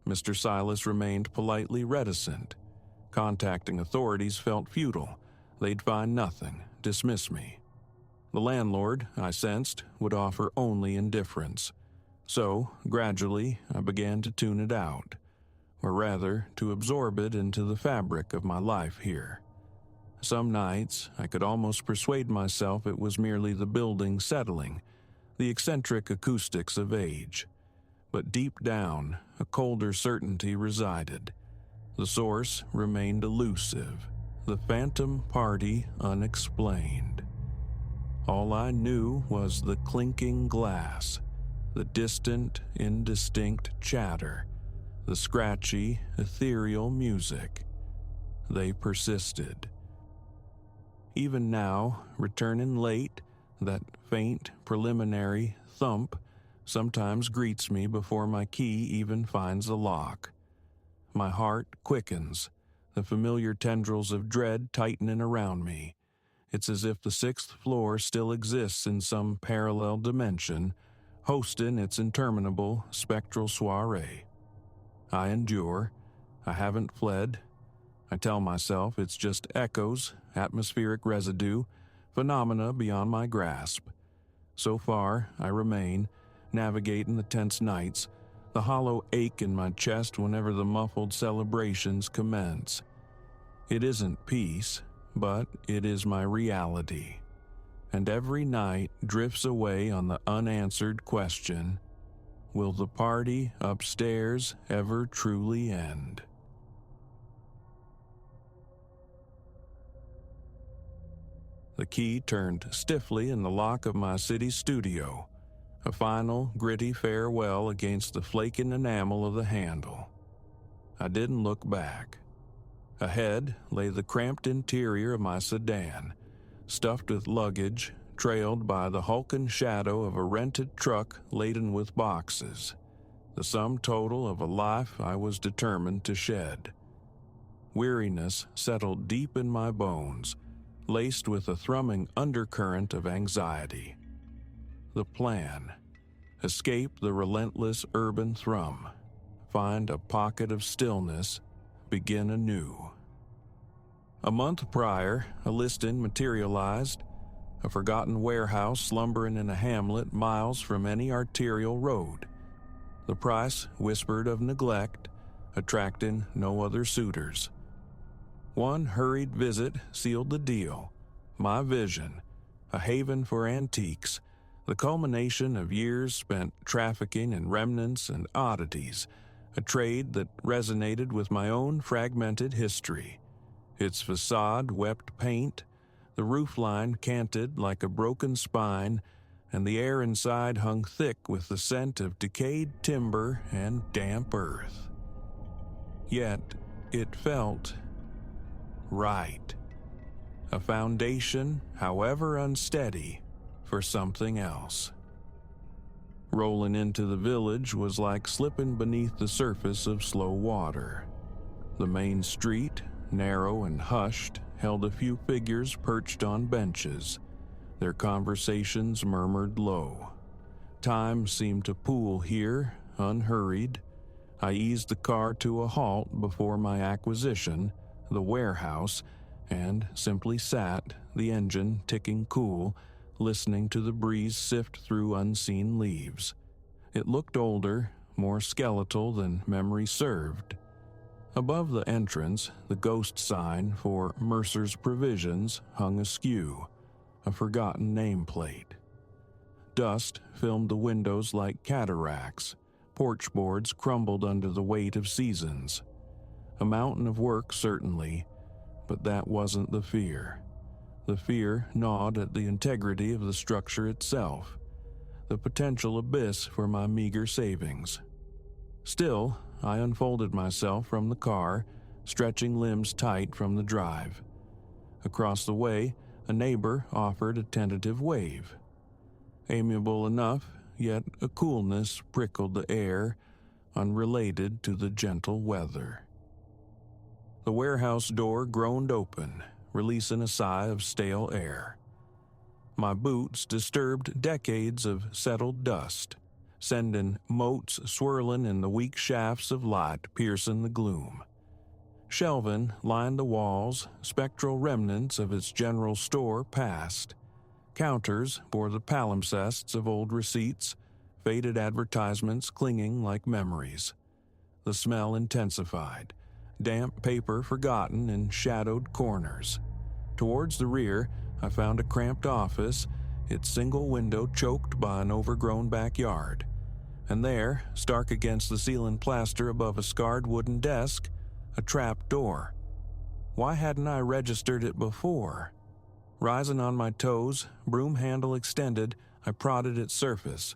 Mr. Silas remained politely reticent. Contacting authorities felt futile. They'd find nothing, dismiss me. The landlord, I sensed, would offer only indifference. So, gradually, I began to tune it out, or rather, to absorb it into the fabric of my life here. Some nights, I could almost persuade myself it was merely the building settling, the eccentric acoustics of age. But deep down, a colder certainty resided. The source remained elusive, the phantom party unexplained. All I knew was the clinking glass, the distant, indistinct chatter, the scratchy, ethereal music. They persisted. Even now, returning late, that faint, preliminary thump sometimes greets me before my key even finds the lock. My heart quickens, the familiar tendrils of dread tightening around me. It's as if the sixth floor still exists in some parallel dimension, hosting its interminable spectral soiree. I endure. I haven't fled. I tell myself it's just echoes, atmospheric residue, phenomena beyond my grasp. So far, I remain, navigating the tense nights, the hollow ache in my chest whenever the muffled celebrations commence. It isn't peace, but it is my reality. And every night drifts away on the unanswered question, will the party upstairs ever truly end? The key turned stiffly in the lock of my city studio, a final, gritty farewell against the flaking enamel of the handle. I didn't look back. Ahead lay the cramped interior of my sedan, stuffed with luggage, trailed by the hulking shadow of a rented truck laden with boxes, the sum total of a life I was determined to shed. Weariness settled deep in my bones, laced with a thrumming undercurrent of anxiety. The plan: escape the relentless urban thrum, find a pocket of stillness, begin anew. A month prior, a listing materialized, a forgotten warehouse slumbering in a hamlet miles from any arterial road. The price whispered of neglect, attracting no other suitors. One hurried visit sealed the deal. My vision, a haven for antiques, the culmination of years spent trafficking in remnants and oddities, a trade that resonated with my own fragmented history. Its facade wept paint, the roofline canted like a broken spine, and the air inside hung thick with the scent of decayed timber and damp earth. Yet it felt right. A foundation, however unsteady, for something else. Rolling into the village was like slipping beneath the surface of slow water. The main street, narrow and hushed, held a few figures perched on benches, their conversations murmured low. Time seemed to pool here, unhurried. I eased the car to a halt before my acquisition, the warehouse, and simply sat, the engine ticking cool, listening to the breeze sift through unseen leaves. It looked older, more skeletal than memory served. Above the entrance, the ghost sign for Mercer's Provisions hung askew, a forgotten nameplate. Dust filmed the windows like cataracts, porch boards crumbled under the weight of seasons. A mountain of work, certainly, but that wasn't the fear. The fear gnawed at the integrity of the structure itself, the potential abyss for my meager savings. Still, I unfolded myself from the car, stretching limbs tight from the drive. Across the way, a neighbor offered a tentative wave. Amiable enough, yet a coolness prickled the air, unrelated to the gentle weather. The warehouse door groaned open, releasing a sigh of stale air. My boots disturbed decades of settled dust, sending motes swirling in the weak shafts of light piercing the gloom. Shelving lined the walls, spectral remnants of its general store past. Counters bore the palimpsests of old receipts, faded advertisements clinging like memories. The smell intensified, damp paper forgotten in shadowed corners. Towards the rear, I found a cramped office, its single window choked by an overgrown backyard. And there, stark against the ceiling plaster above a scarred wooden desk, a trap door. Why hadn't I registered it before? Rising on my toes, broom handle extended, I prodded its surface.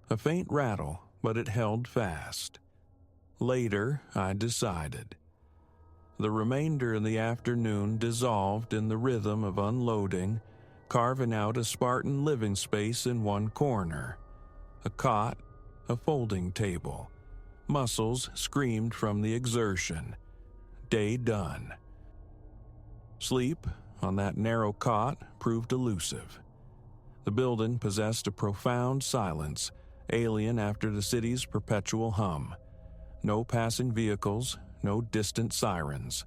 A faint rattle, but it held fast. Later, I decided. The remainder of the afternoon dissolved in the rhythm of unloading, carving out a Spartan living space in one corner. A cot, a folding table. Muscles screamed from the exertion. Day done. Sleep, on that narrow cot, proved elusive. The building possessed a profound silence, alien after the city's perpetual hum. No passing vehicles, no distant sirens.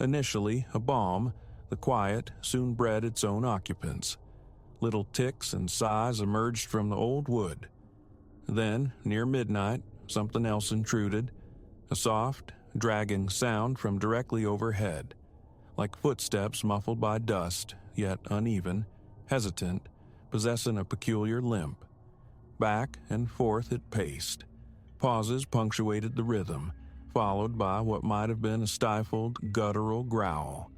Initially a balm, the quiet soon bred its own occupants. Little ticks and sighs emerged from the old wood. Then, near midnight, something else intruded, a soft, dragging sound from directly overhead, like footsteps muffled by dust, yet uneven, hesitant, possessing a peculiar limp. Back and forth it paced. Pauses punctuated the rhythm, followed by what might have been a stifled, guttural growl.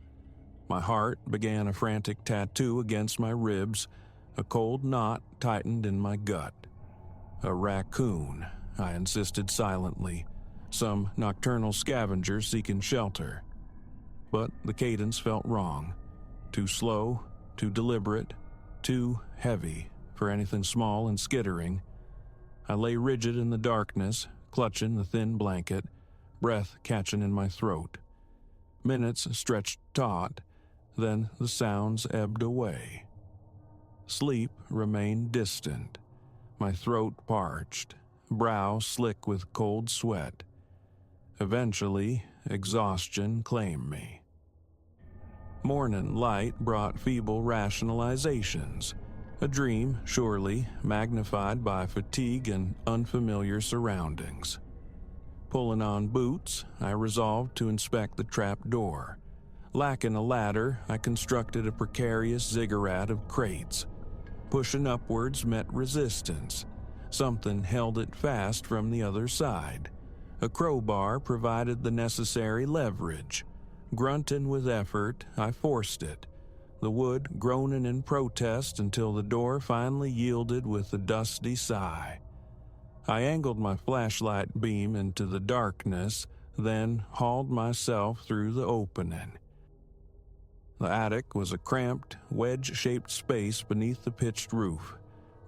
My heart began a frantic tattoo against my ribs, a cold knot tightened in my gut. A raccoon, I insisted silently, some nocturnal scavenger seeking shelter. But the cadence felt wrong. Too slow, too deliberate, too heavy for anything small and skittering. I lay rigid in the darkness, clutching the thin blanket, breath catching in my throat. Minutes stretched taut, then the sounds ebbed away. Sleep remained distant, my throat parched, brow slick with cold sweat. Eventually, exhaustion claimed me. Morning light brought feeble rationalizations, a dream, surely, magnified by fatigue and unfamiliar surroundings. Pulling on boots, I resolved to inspect the trap door. Lacking a ladder, I constructed a precarious ziggurat of crates. Pushing upwards met resistance. Something held it fast from the other side. A crowbar provided the necessary leverage. Grunting with effort, I forced it, the wood groaning in protest until the door finally yielded with a dusty sigh. I angled my flashlight beam into the darkness, then hauled myself through the opening. The attic was a cramped, wedge-shaped space beneath the pitched roof,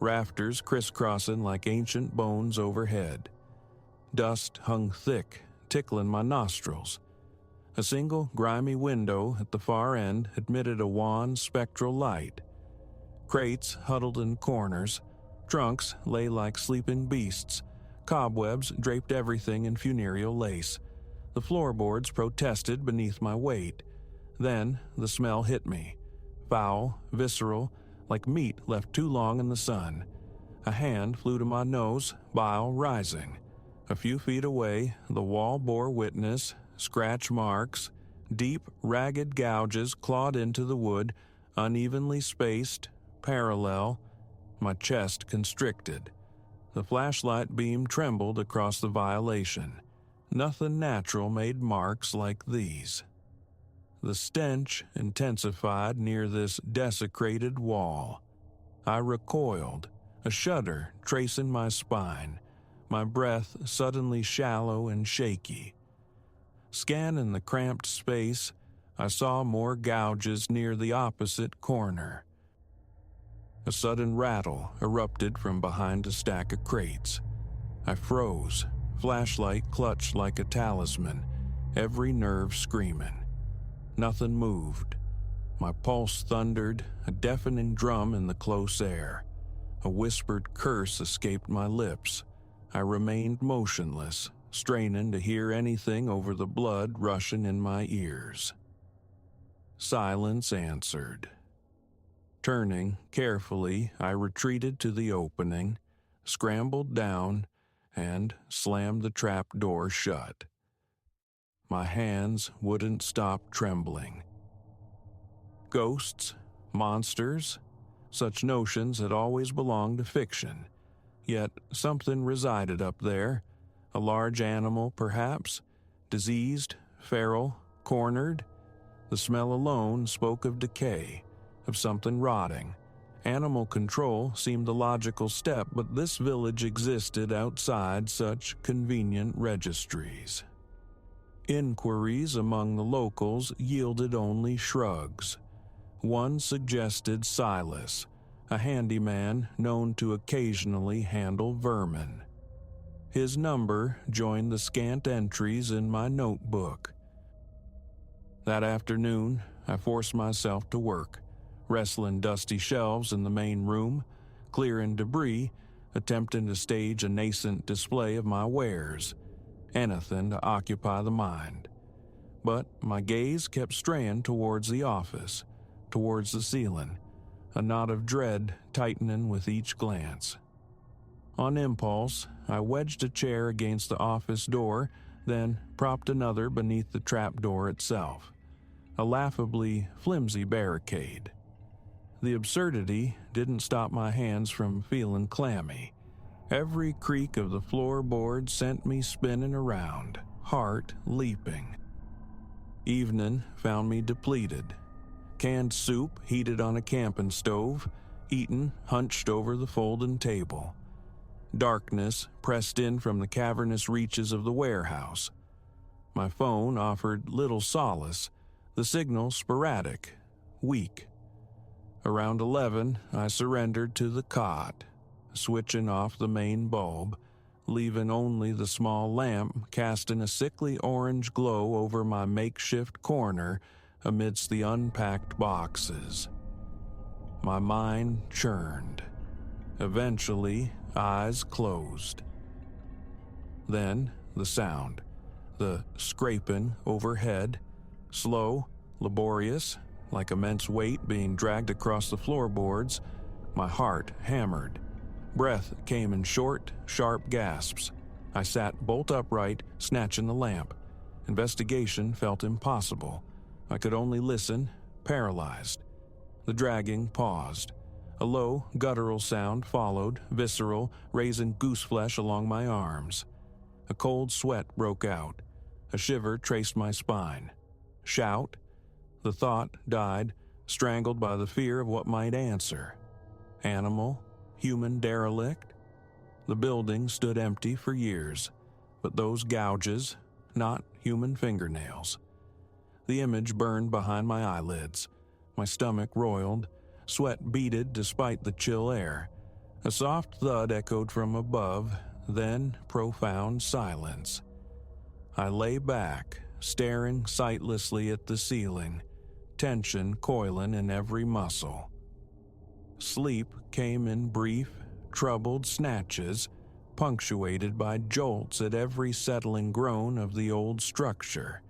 rafters crisscrossing like ancient bones overhead. Dust hung thick, tickling my nostrils. A single grimy window at the far end admitted a wan, spectral light. Crates huddled in corners, trunks lay like sleeping beasts, cobwebs draped everything in funereal lace. The floorboards protested beneath my weight. Then the smell hit me, foul, visceral, like meat left too long in the sun. A hand flew to my nose, bile rising. A few feet away, the wall bore witness, scratch marks, deep, ragged gouges clawed into the wood, unevenly spaced, parallel. My chest constricted. The flashlight beam trembled across the violation. Nothing natural made marks like these. The stench intensified near this desecrated wall. I recoiled, a shudder tracing my spine, my breath suddenly shallow and shaky. Scanning the cramped space, I saw more gouges near the opposite corner. A sudden rattle erupted from behind a stack of crates. I froze, flashlight clutched like a talisman, every nerve screaming. Nothing moved. My pulse thundered, a deafening drum in the close air. A whispered curse escaped my lips. I remained motionless, straining to hear anything over the blood rushing in my ears. Silence answered. Turning carefully, I retreated to the opening, scrambled down, and slammed the trap door shut. My hands wouldn't stop trembling. Ghosts, monsters, such notions had always belonged to fiction. Yet something resided up there, a large animal perhaps, diseased, feral, cornered. The smell alone spoke of decay, of something rotting. Animal control seemed the logical step, but this village existed outside such convenient registries. Inquiries among the locals yielded only shrugs. One suggested Silas, a handyman known to occasionally handle vermin. His number joined the scant entries in my notebook. That afternoon, I forced myself to work, wrestling dusty shelves in the main room, clearing debris, attempting to stage a nascent display of my wares, anything to occupy the mind. But my gaze kept straying towards the office, towards the ceiling, a knot of dread tightening with each glance. On impulse, I wedged a chair against the office door, then propped another beneath the trapdoor itself, a laughably flimsy barricade. The absurdity didn't stop my hands from feeling clammy. Every creak of the floorboard sent me spinning around, heart leaping. Evening found me depleted. Canned soup heated on a camping stove, eaten hunched over the folding table. Darkness pressed in from the cavernous reaches of the warehouse. My phone offered little solace, the signal sporadic, weak. Around 11, I surrendered to the cot, switching off the main bulb, leaving only the small lamp casting a sickly orange glow over my makeshift corner amidst the unpacked boxes. My mind churned. Eventually, eyes closed. Then, the sound, the scraping overhead, slow, laborious, like immense weight being dragged across the floorboards. My heart hammered. Breath came in short, sharp gasps. I sat bolt upright, snatching the lamp. Investigation felt impossible. I could only listen, paralyzed. The dragging paused. A low, guttural sound followed, visceral, raising gooseflesh along my arms. A cold sweat broke out. A shiver traced my spine. Shout? The thought died, strangled by the fear of what might answer. Animal? Human derelict? The building stood empty for years, but those gouges, not human fingernails. The image burned behind my eyelids. My stomach roiled. Sweat beaded despite the chill air. A soft thud echoed from above, then profound silence. I lay back, staring sightlessly at the ceiling, tension coiling in every muscle. Sleep came in brief, troubled snatches, punctuated by jolts at every settling groan of the old structure.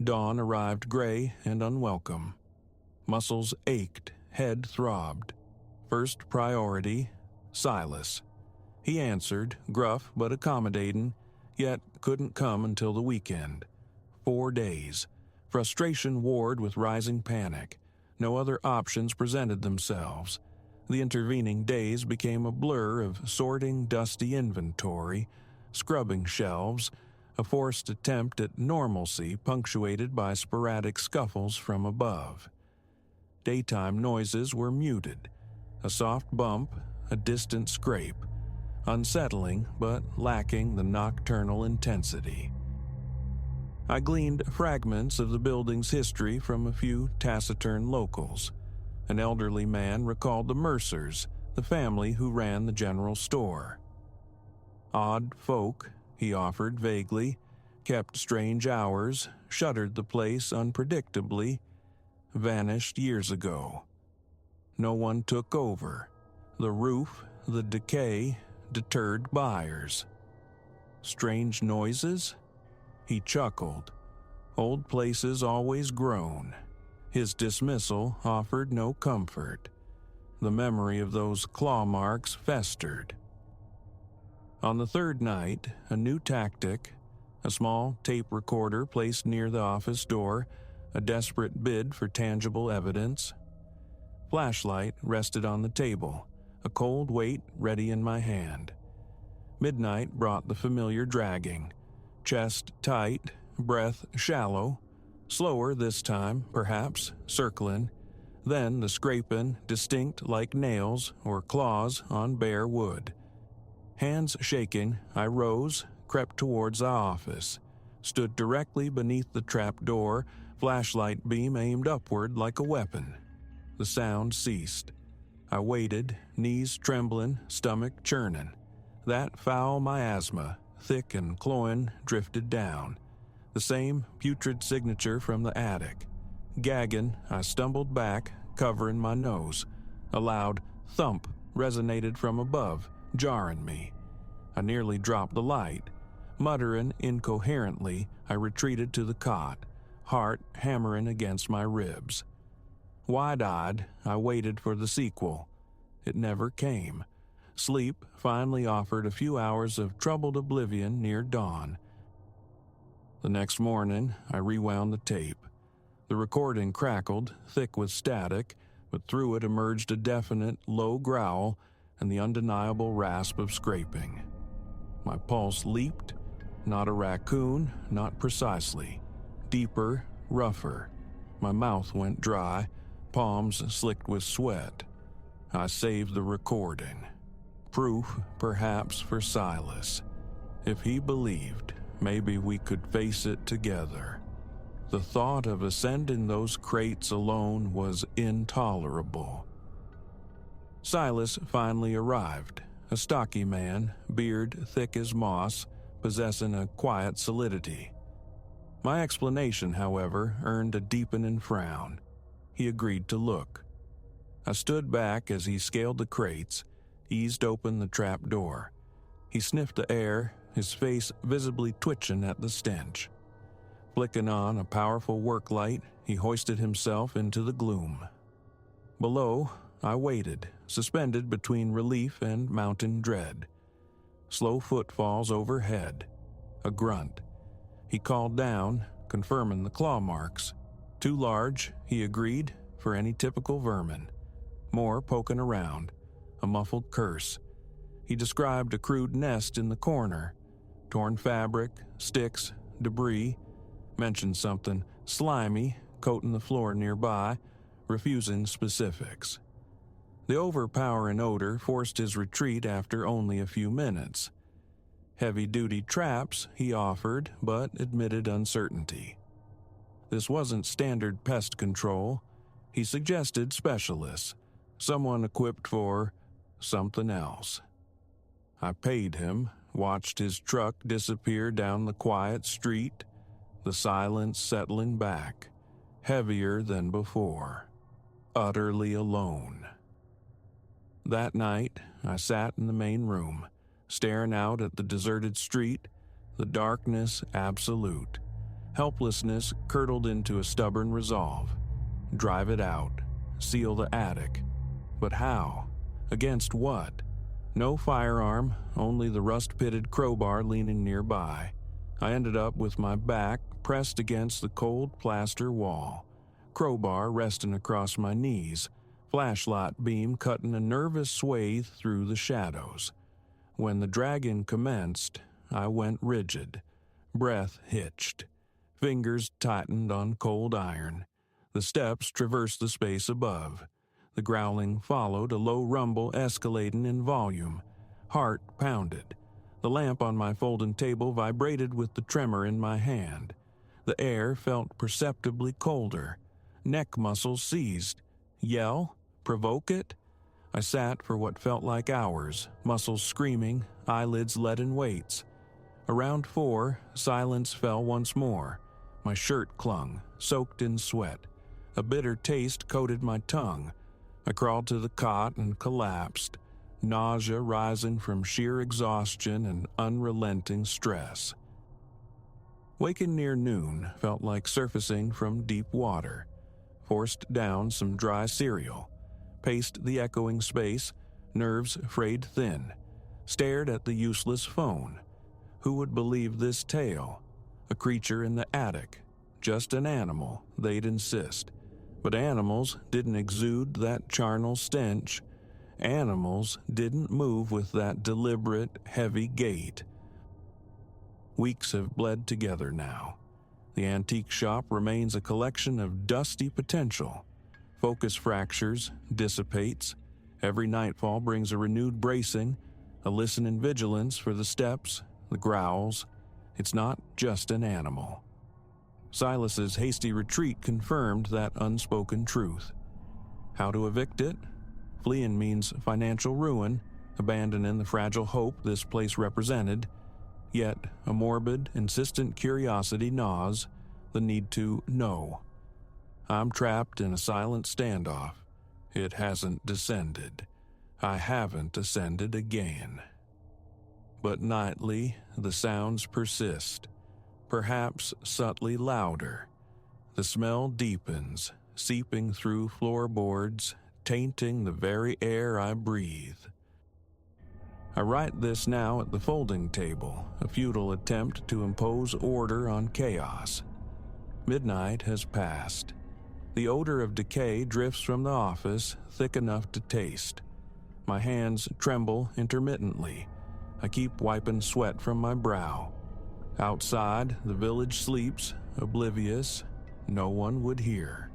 Dawn arrived gray and unwelcome. Muscles ached, head throbbed. First priority, Silas. He answered, gruff but accommodating, yet couldn't come until the weekend. 4 days. Frustration warred with rising panic. No other options presented themselves. The intervening days became a blur of sorting dusty inventory, scrubbing shelves, a forced attempt at normalcy punctuated by sporadic scuffles from above. Daytime noises were muted. A soft bump, a distant scrape. Unsettling, but lacking the nocturnal intensity. I gleaned fragments of the building's history from a few taciturn locals. An elderly man recalled the Mercers, the family who ran the general store. Odd folk, he offered vaguely, kept strange hours, shuttered the place unpredictably, vanished years ago. No one took over. The roof, the decay, deterred buyers. Strange noises? He chuckled. Old places always groan. His dismissal offered no comfort. The memory of those claw marks festered. On the third night, a new tactic, a small tape recorder placed near the office door, a desperate bid for tangible evidence. Flashlight rested on the table, a cold weight ready in my hand. Midnight brought the familiar dragging. Chest tight, breath shallow, slower this time, perhaps, circling, then the scraping, distinct like nails or claws on bare wood. Hands shaking, I rose, crept towards the office, stood directly beneath the trap door, flashlight beam aimed upward like a weapon. The sound ceased. I waited, knees trembling, stomach churning. That foul miasma, thick and cloying, drifted down. The same putrid signature from the attic. Gagging, I stumbled back, covering my nose. A loud thump resonated from above, jarring me. I nearly dropped the light. Muttering incoherently, I retreated to the cot, heart hammering against my ribs. Wide-eyed, I waited for the sequel. It never came. Sleep finally offered a few hours of troubled oblivion near dawn. The next morning, I rewound the tape. The recording crackled, thick with static, but through it emerged a definite, low growl and the undeniable rasp of scraping. My pulse leaped. Not a raccoon, not precisely. Deeper, rougher. My mouth went dry, palms slicked with sweat. I saved the recording. Proof, perhaps, for Silas. If he believed, maybe we could face it together. The thought of ascending those crates alone was intolerable. Silas finally arrived, a stocky man, beard thick as moss, possessing a quiet solidity. My explanation, however, earned a deepening frown. He agreed to look. I stood back as he scaled the crates, eased open the trap door. He sniffed the air, his face visibly twitching at the stench. Flicking on a powerful work light, he hoisted himself into the gloom. Below, I waited, suspended between relief and mounting dread. Slow footfalls overhead. A grunt. He called down, confirming the claw marks. Too large, he agreed, for any typical vermin. More poking around. A muffled curse. He described a crude nest in the corner. Torn fabric, sticks, debris. Mentioned something slimy, coating the floor nearby, refusing specifics. The overpowering odor forced his retreat after only a few minutes. Heavy-duty traps, he offered, but admitted uncertainty. This wasn't standard pest control. He suggested specialists, someone equipped for something else. I paid him, watched his truck disappear down the quiet street, the silence settling back, heavier than before, utterly alone. That night, I sat in the main room, staring out at the deserted street, the darkness absolute. Helplessness curdled into a stubborn resolve. Drive it out. Seal the attic. But how? Against what? No firearm, only the rust-pitted crowbar leaning nearby. I ended up with my back pressed against the cold plaster wall, crowbar resting across my knees, flashlight beam cutting a nervous swathe through the shadows. When the dragging commenced, I went rigid, breath hitched, fingers tightened on cold iron. The steps traversed the space above. The growling followed, a low rumble escalating in volume. Heart pounded. The lamp on my folding table vibrated with the tremor in my hand. The air felt perceptibly colder. Neck muscles seized. Yell? Provoke it? I sat for what felt like hours, muscles screaming, eyelids leaden weights. Around 4, silence fell once more. My shirt clung, soaked in sweat. A bitter taste coated my tongue. I crawled to the cot and collapsed, nausea rising from sheer exhaustion and unrelenting stress. Waking near noon felt like surfacing from deep water. Forced down some dry cereal. Paced the echoing space, nerves frayed thin. Stared at the useless phone. Who would believe this tale? A creature in the attic. Just an animal, they'd insist. But animals didn't exude that charnel stench. Animals didn't move with that deliberate, heavy gait. Weeks have bled together now. The antique shop remains a collection of dusty potential. Focus fractures, dissipates. Every nightfall brings a renewed bracing, a listening vigilance for the steps, the growls. It's not just an animal. Silas's hasty retreat confirmed that unspoken truth. How to evict it? Fleeing means financial ruin, abandoning the fragile hope this place represented. Yet a morbid, insistent curiosity gnaws, the need to know. I'm trapped in a silent standoff. It hasn't descended. I haven't ascended again. But nightly, the sounds persist, perhaps subtly louder. The smell deepens, seeping through floorboards, tainting the very air I breathe. I write this now at the folding table, a futile attempt to impose order on chaos. Midnight has passed. The odor of decay drifts from the office, thick enough to taste. My hands tremble intermittently. I keep wiping sweat from my brow. Outside, the village sleeps, oblivious. No one would hear.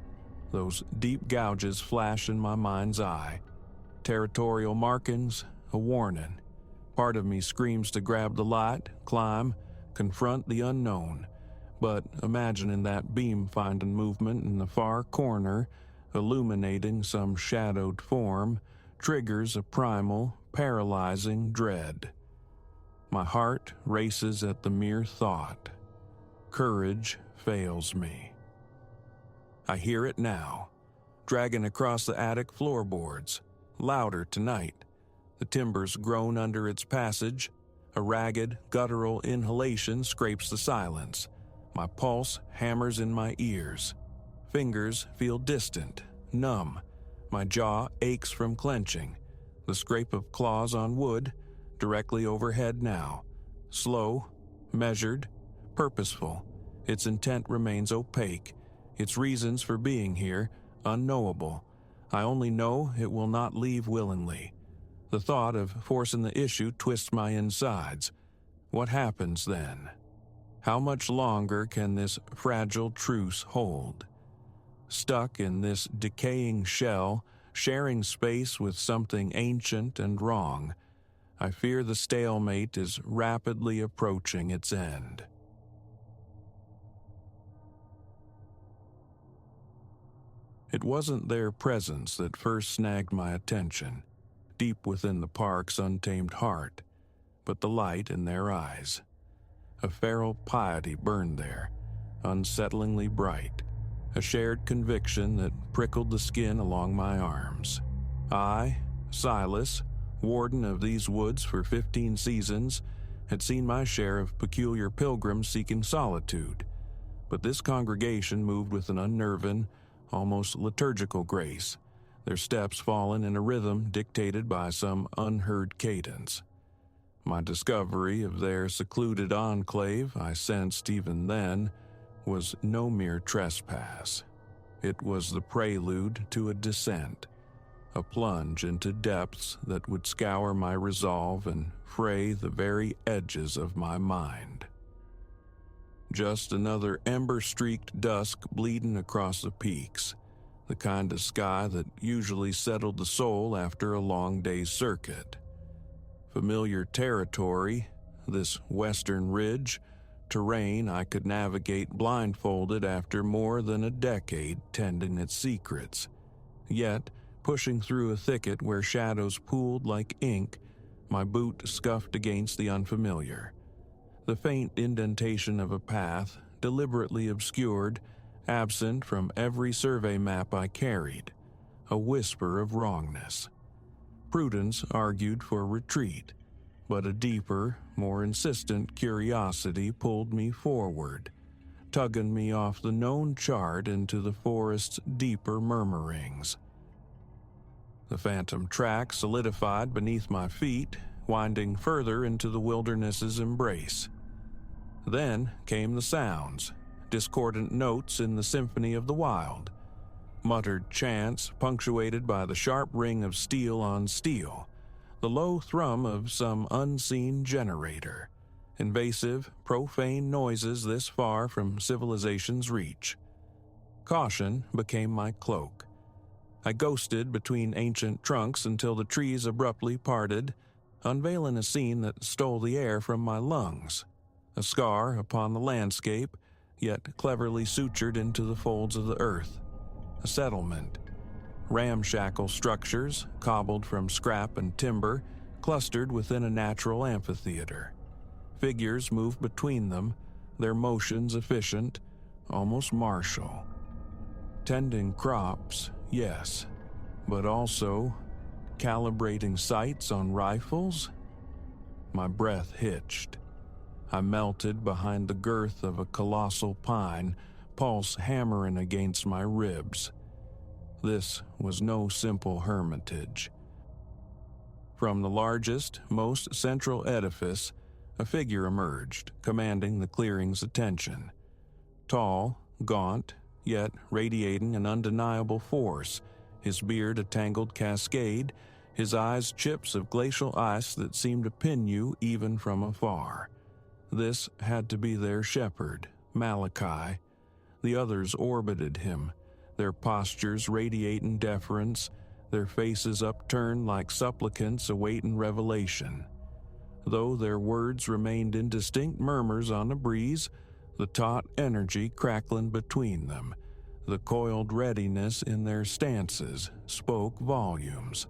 Those deep gouges flash in my mind's eye. Territorial markings, a warning. Part of me screams to grab the light, climb, confront the unknown. But imagining that beam finding movement in the far corner, illuminating some shadowed form, triggers a primal, paralyzing dread. My heart races at the mere thought. Courage fails me. I hear it now, dragging across the attic floorboards, louder tonight. The timbers groan under its passage. A ragged, guttural inhalation scrapes the silence. My pulse hammers in my ears. Fingers feel distant, numb. My jaw aches from clenching. The scrape of claws on wood, directly overhead now. Slow, measured, purposeful. Its intent remains opaque. Its reasons for being here, unknowable. I only know it will not leave willingly. The thought of forcing the issue twists my insides. What happens then? How much longer can this fragile truce hold? Stuck in this decaying shell, sharing space with something ancient and wrong, I fear the stalemate is rapidly approaching its end. It wasn't their presence that first snagged my attention, deep within the park's untamed heart, but the light in their eyes. A feral piety burned there, unsettlingly bright, a shared conviction that prickled the skin along my arms. I, Silas, warden of these woods for 15 seasons, had seen my share of peculiar pilgrims seeking solitude, but this congregation moved with an unnerving, almost liturgical grace, their steps falling in a rhythm dictated by some unheard cadence. My discovery of their secluded enclave, I sensed even then, was no mere trespass. It was the prelude to a descent, a plunge into depths that would scour my resolve and fray the very edges of my mind. Just another ember-streaked dusk bleeding across the peaks, the kind of sky that usually settled the soul after a long day's circuit. Familiar territory, this western ridge, terrain I could navigate blindfolded after more than a decade tending its secrets. Yet, pushing through a thicket where shadows pooled like ink, my boot scuffed against the unfamiliar. The faint indentation of a path, deliberately obscured, absent from every survey map I carried, a whisper of wrongness. Prudence argued for retreat, but a deeper, more insistent curiosity pulled me forward, tugging me off the known chart into the forest's deeper murmurings. The phantom track solidified beneath my feet, winding further into the wilderness's embrace. Then came the sounds, discordant notes in the symphony of the wild, muttered chants punctuated by the sharp ring of steel on steel, the low thrum of some unseen generator, invasive, profane noises this far from civilization's reach. Caution became my cloak. I ghosted between ancient trunks until the trees abruptly parted, unveiling a scene that stole the air from my lungs, a scar upon the landscape, yet cleverly sutured into the folds of the earth. A settlement. Ramshackle structures, cobbled from scrap and timber, clustered within a natural amphitheater. Figures moved between them, their motions efficient, almost martial. Tending crops, yes, but also calibrating sights on rifles? My breath hitched. I melted behind the girth of a colossal pine, pulse hammering against my ribs. This was no simple hermitage. From the largest, most central edifice, a figure emerged, commanding the clearing's attention. Tall, gaunt, yet radiating an undeniable force, his beard a tangled cascade, his eyes chips of glacial ice that seemed to pin you even from afar. This had to be their shepherd, Malachi. The others orbited him, their postures radiating deference, their faces upturned like supplicants awaiting revelation. Though their words remained indistinct murmurs on the breeze, the taut energy crackling between them, the coiled readiness in their stances, spoke volumes.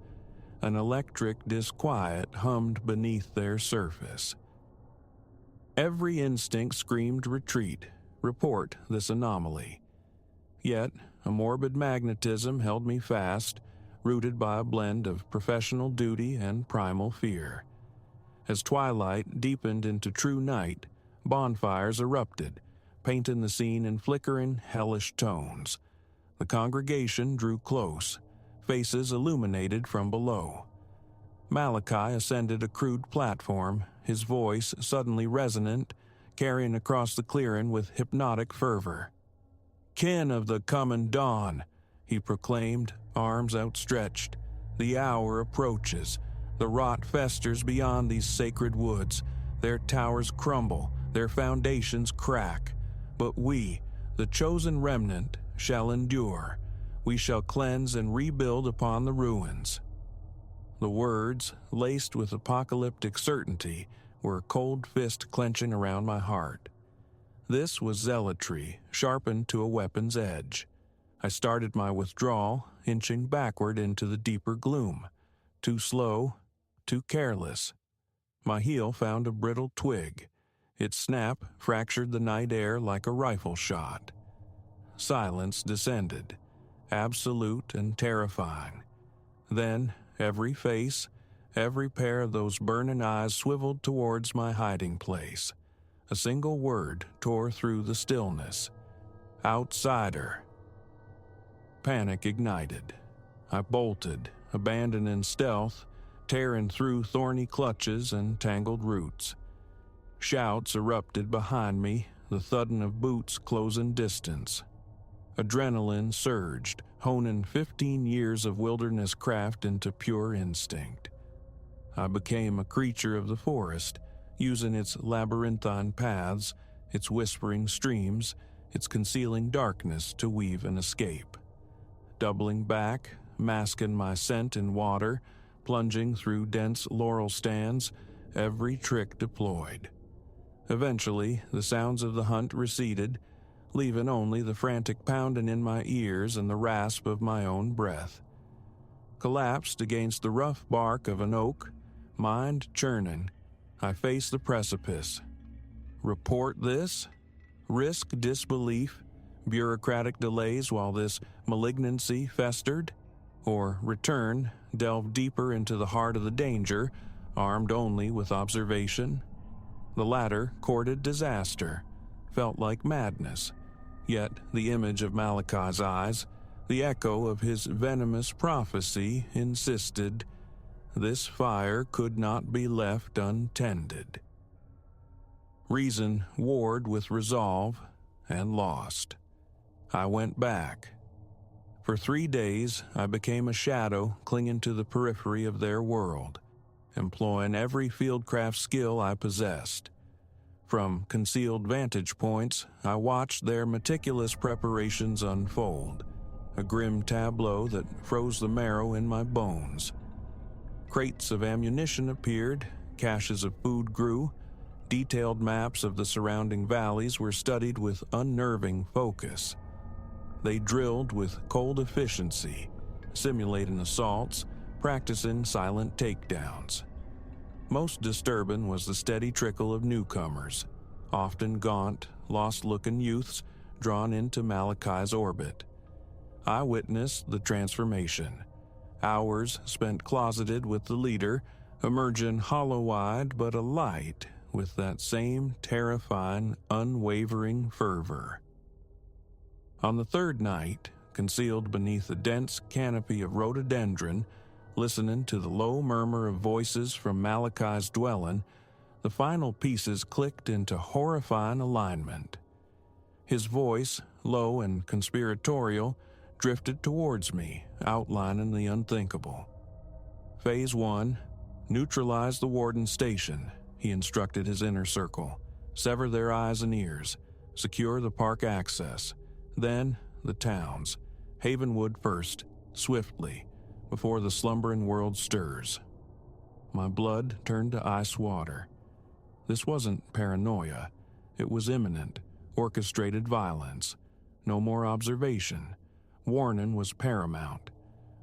An electric disquiet hummed beneath their surface. Every instinct screamed retreat, report this anomaly. Yet, a morbid magnetism held me fast, rooted by a blend of professional duty and primal fear. As twilight deepened into true night, bonfires erupted, painting the scene in flickering, hellish tones. The congregation drew close, faces illuminated from below. Malachi ascended a crude platform, his voice suddenly resonant, carrying across the clearing with hypnotic fervor. "Kin of the coming dawn," he proclaimed, arms outstretched. "The hour approaches. The rot festers beyond these sacred woods. Their towers crumble, their foundations crack. But we, the chosen remnant, shall endure. We shall cleanse and rebuild upon the ruins." The words, laced with apocalyptic certainty, were a cold fist clenching around my heart. This was zealotry, sharpened to a weapon's edge. I started my withdrawal, inching backward into the deeper gloom. Too slow, too careless. My heel found a brittle twig. Its snap fractured the night air like a rifle shot. Silence descended, absolute and terrifying. Then, every face, every pair of those burning eyes swiveled towards my hiding place. A single word tore through the stillness. "Outsider." Panic ignited. I bolted, abandoning stealth, tearing through thorny clutches and tangled roots. Shouts erupted behind me, the thudding of boots closing distance. Adrenaline surged, honing 15 years of wilderness craft into pure instinct. I became a creature of the forest, using its labyrinthine paths, its whispering streams, its concealing darkness to weave an escape. Doubling back, masking my scent in water, plunging through dense laurel stands, every trick deployed. Eventually, the sounds of the hunt receded, leaving only the frantic pounding in my ears and the rasp of my own breath. Collapsed against the rough bark of an oak, mind churning, I faced the precipice. Report this? Risk disbelief, bureaucratic delays while this malignancy festered? Or return, delve deeper into the heart of the danger, armed only with observation? The latter courted disaster, felt like madness. Yet the image of Malachi's eyes, the echo of his venomous prophecy, insisted this fire could not be left untended. Reason warred with resolve and lost. I went back. For 3 days, I became a shadow clinging to the periphery of their world, employing every fieldcraft skill I possessed. From concealed vantage points, I watched their meticulous preparations unfold, a grim tableau that froze the marrow in my bones. Crates of ammunition appeared, caches of food grew, detailed maps of the surrounding valleys were studied with unnerving focus. They drilled with cold efficiency, simulating assaults, practicing silent takedowns. Most disturbing was the steady trickle of newcomers, often gaunt, lost-looking youths drawn into Malachi's orbit. I witnessed the transformation. Hours spent closeted with the leader, emerging hollow-eyed but alight with that same terrifying, unwavering fervor. On the third night, concealed beneath a dense canopy of rhododendron, listening to the low murmur of voices from Malachi's dwelling, the final pieces clicked into horrifying alignment. His voice, low and conspiratorial, drifted towards me, outlining the unthinkable. Phase 1, neutralize the Warden Station, he instructed his inner circle. Sever their eyes and ears. Secure the park access. Then, the towns. Havenwood first, swiftly, before the slumbering world stirs. My blood turned to ice water. This wasn't paranoia. It was imminent, orchestrated violence. No more observation. Warning was paramount.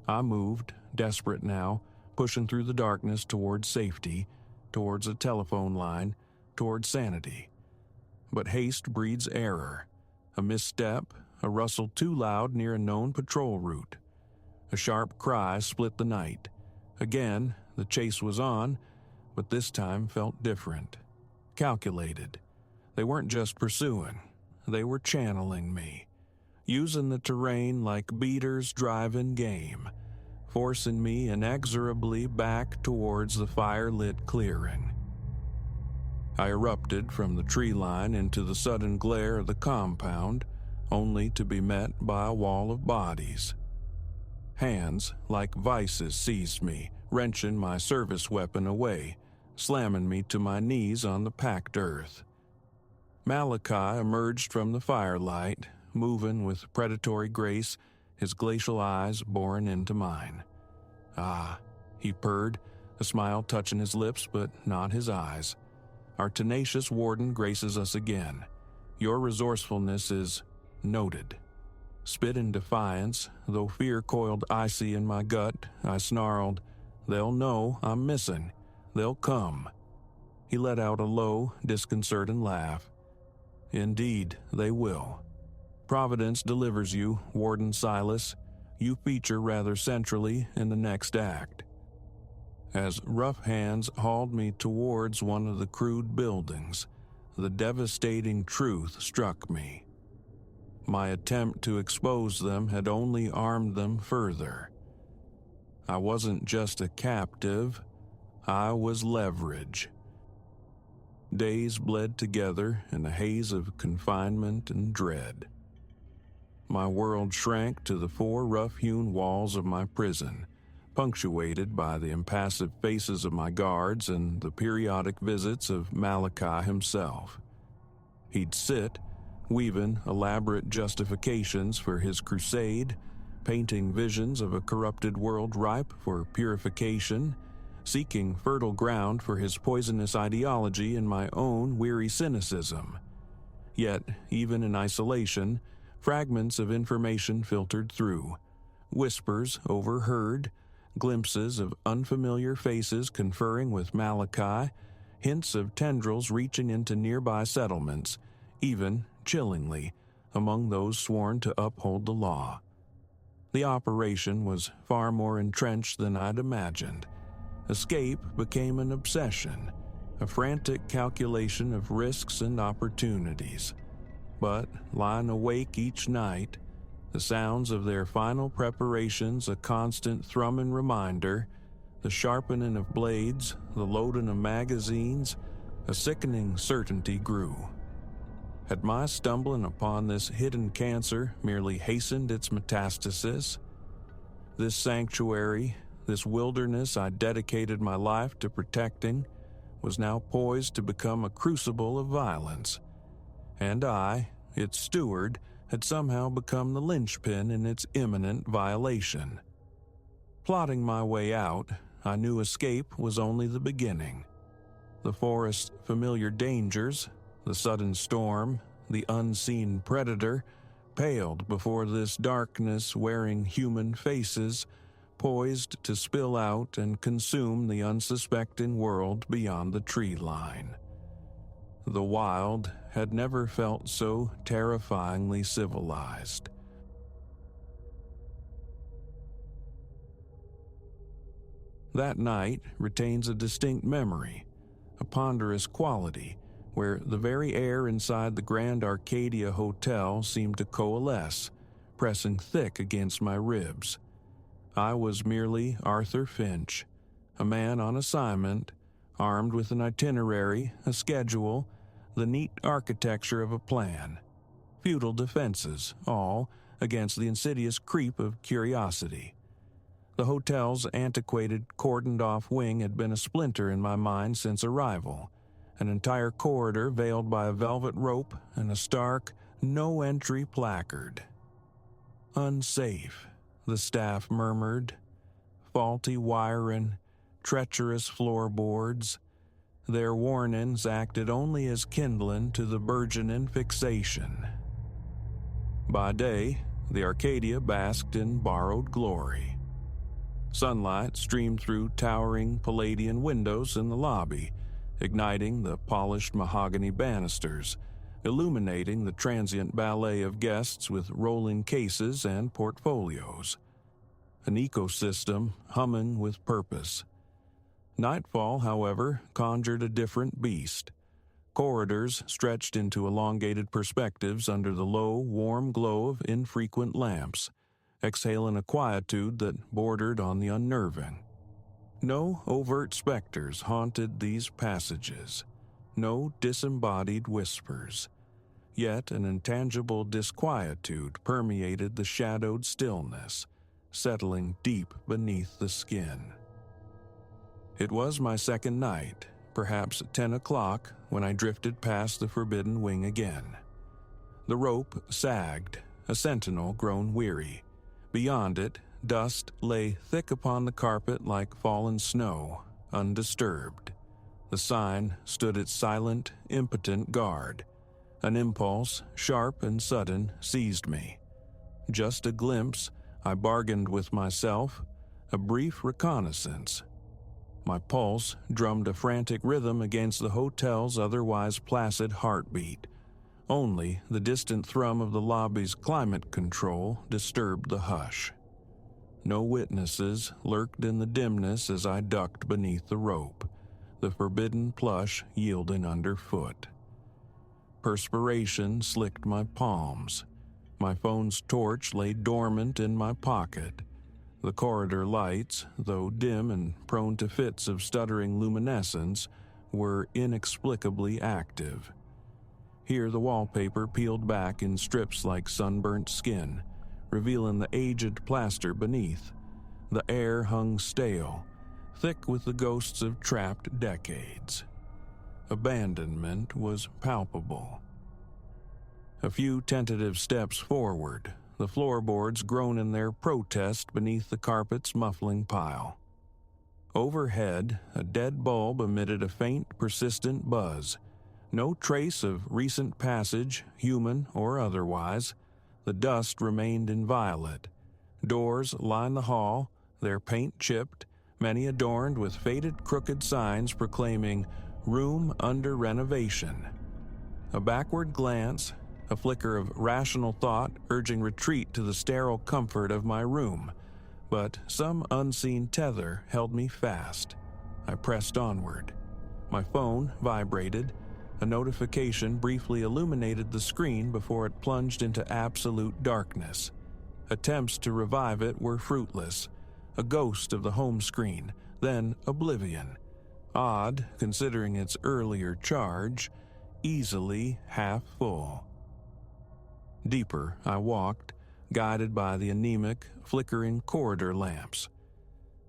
I moved, desperate now, pushing through the darkness towards safety, towards a telephone line, towards sanity. But haste breeds error. A misstep, a rustle too loud near a known patrol route. A sharp cry split the night. Again, the chase was on, but this time felt different. Calculated. They weren't just pursuing. They were channeling me. Using the terrain like beaters driving game, forcing me inexorably back towards the fire-lit clearing. I erupted from the tree line into the sudden glare of the compound, only to be met by a wall of bodies. Hands, like vices, seized me, wrenching my service weapon away, slamming me to my knees on the packed earth. Malachi emerged from the firelight, moving with predatory grace, his glacial eyes boring into mine. "Ah," he purred, a smile touching his lips but not his eyes. "Our tenacious warden graces us again. Your resourcefulness is noted." Spit in defiance, though fear coiled icy in my gut, I snarled, "They'll know I'm missing. They'll come." He let out a low, disconcerting laugh. "Indeed, they will. Providence delivers you, Warden Silas. You feature rather centrally in the next act." As rough hands hauled me towards one of the crude buildings, the devastating truth struck me. My attempt to expose them had only armed them further. I wasn't just a captive, I was leverage. Days bled together in a haze of confinement and dread. My world shrank to the 4 rough-hewn walls of my prison, punctuated by the impassive faces of my guards and the periodic visits of Malachi himself. He'd sit, weaving elaborate justifications for his crusade, painting visions of a corrupted world ripe for purification, seeking fertile ground for his poisonous ideology in my own weary cynicism. Yet, even in isolation, fragments of information filtered through, whispers overheard, glimpses of unfamiliar faces conferring with Malachi, hints of tendrils reaching into nearby settlements, even, chillingly, among those sworn to uphold the law. The operation was far more entrenched than I'd imagined. Escape became an obsession, a frantic calculation of risks and opportunities. But, lying awake each night, the sounds of their final preparations a constant thrumming reminder, the sharpening of blades, the loading of magazines, a sickening certainty grew. Had my stumbling upon this hidden cancer merely hastened its metastasis? This sanctuary, this wilderness I dedicated my life to protecting, was now poised to become a crucible of violence. And I, its steward, had somehow become the linchpin in its imminent violation. Plotting my way out, I knew escape was only the beginning. The forest's familiar dangers, the sudden storm, the unseen predator, paled before this darkness wearing human faces, poised to spill out and consume the unsuspecting world beyond the tree line. The wild had never felt so terrifyingly civilized. That night retains a distinct memory, a ponderous quality, where the very air inside the Grand Arcadia Hotel seemed to coalesce, pressing thick against my ribs. I was merely Arthur Finch, a man on assignment, armed with an itinerary, a schedule, the neat architecture of a plan. Futile defenses, all against the insidious creep of curiosity. The hotel's antiquated, cordoned-off wing had been a splinter in my mind since arrival, an entire corridor veiled by a velvet rope and a stark, no-entry placard. Unsafe, the staff murmured. Faulty wiring, treacherous floorboards. Their warnings acted only as kindling to the burgeoning fixation. By day, the Arcadia basked in borrowed glory. Sunlight streamed through towering Palladian windows in the lobby, igniting the polished mahogany banisters, illuminating the transient ballet of guests with rolling cases and portfolios. An ecosystem humming with purpose. Nightfall, however, conjured a different beast. Corridors stretched into elongated perspectives under the low, warm glow of infrequent lamps, exhaling a quietude that bordered on the unnerving. No overt specters haunted these passages, no disembodied whispers. Yet an intangible disquietude permeated the shadowed stillness, settling deep beneath the skin. It was my second night, perhaps 10 o'clock, when I drifted past the forbidden wing again. The rope sagged, a sentinel grown weary. Beyond it, dust lay thick upon the carpet like fallen snow, undisturbed. The sign stood its silent, impotent guard. An impulse, sharp and sudden, seized me. Just a glimpse, I bargained with myself, a brief reconnaissance. My pulse drummed a frantic rhythm against the hotel's otherwise placid heartbeat. Only the distant thrum of the lobby's climate control disturbed the hush. No witnesses lurked in the dimness as I ducked beneath the rope, the forbidden plush yielding underfoot. Perspiration slicked my palms. My phone's torch lay dormant in my pocket. The corridor lights, though dim and prone to fits of stuttering luminescence, were inexplicably active. Here the wallpaper peeled back in strips like sunburnt skin, revealing the aged plaster beneath. The air hung stale, thick with the ghosts of trapped decades. Abandonment was palpable. A few tentative steps forward, the floorboards groan in their protest beneath the carpet's muffling pile. Overhead, a dead bulb emitted a faint, persistent buzz. No trace of recent passage, human or otherwise. The dust remained inviolate. Doors lined the hall, their paint chipped, many adorned with faded crooked signs proclaiming "Room under renovation." A backward glance, a flicker of rational thought urging retreat to the sterile comfort of my room, but some unseen tether held me fast. I pressed onward. My phone vibrated. A notification briefly illuminated the screen before it plunged into absolute darkness. Attempts to revive it were fruitless. A ghost of the home screen, then oblivion. Odd, considering its earlier charge, easily half full. Deeper I walked, guided by the anemic, flickering corridor lamps.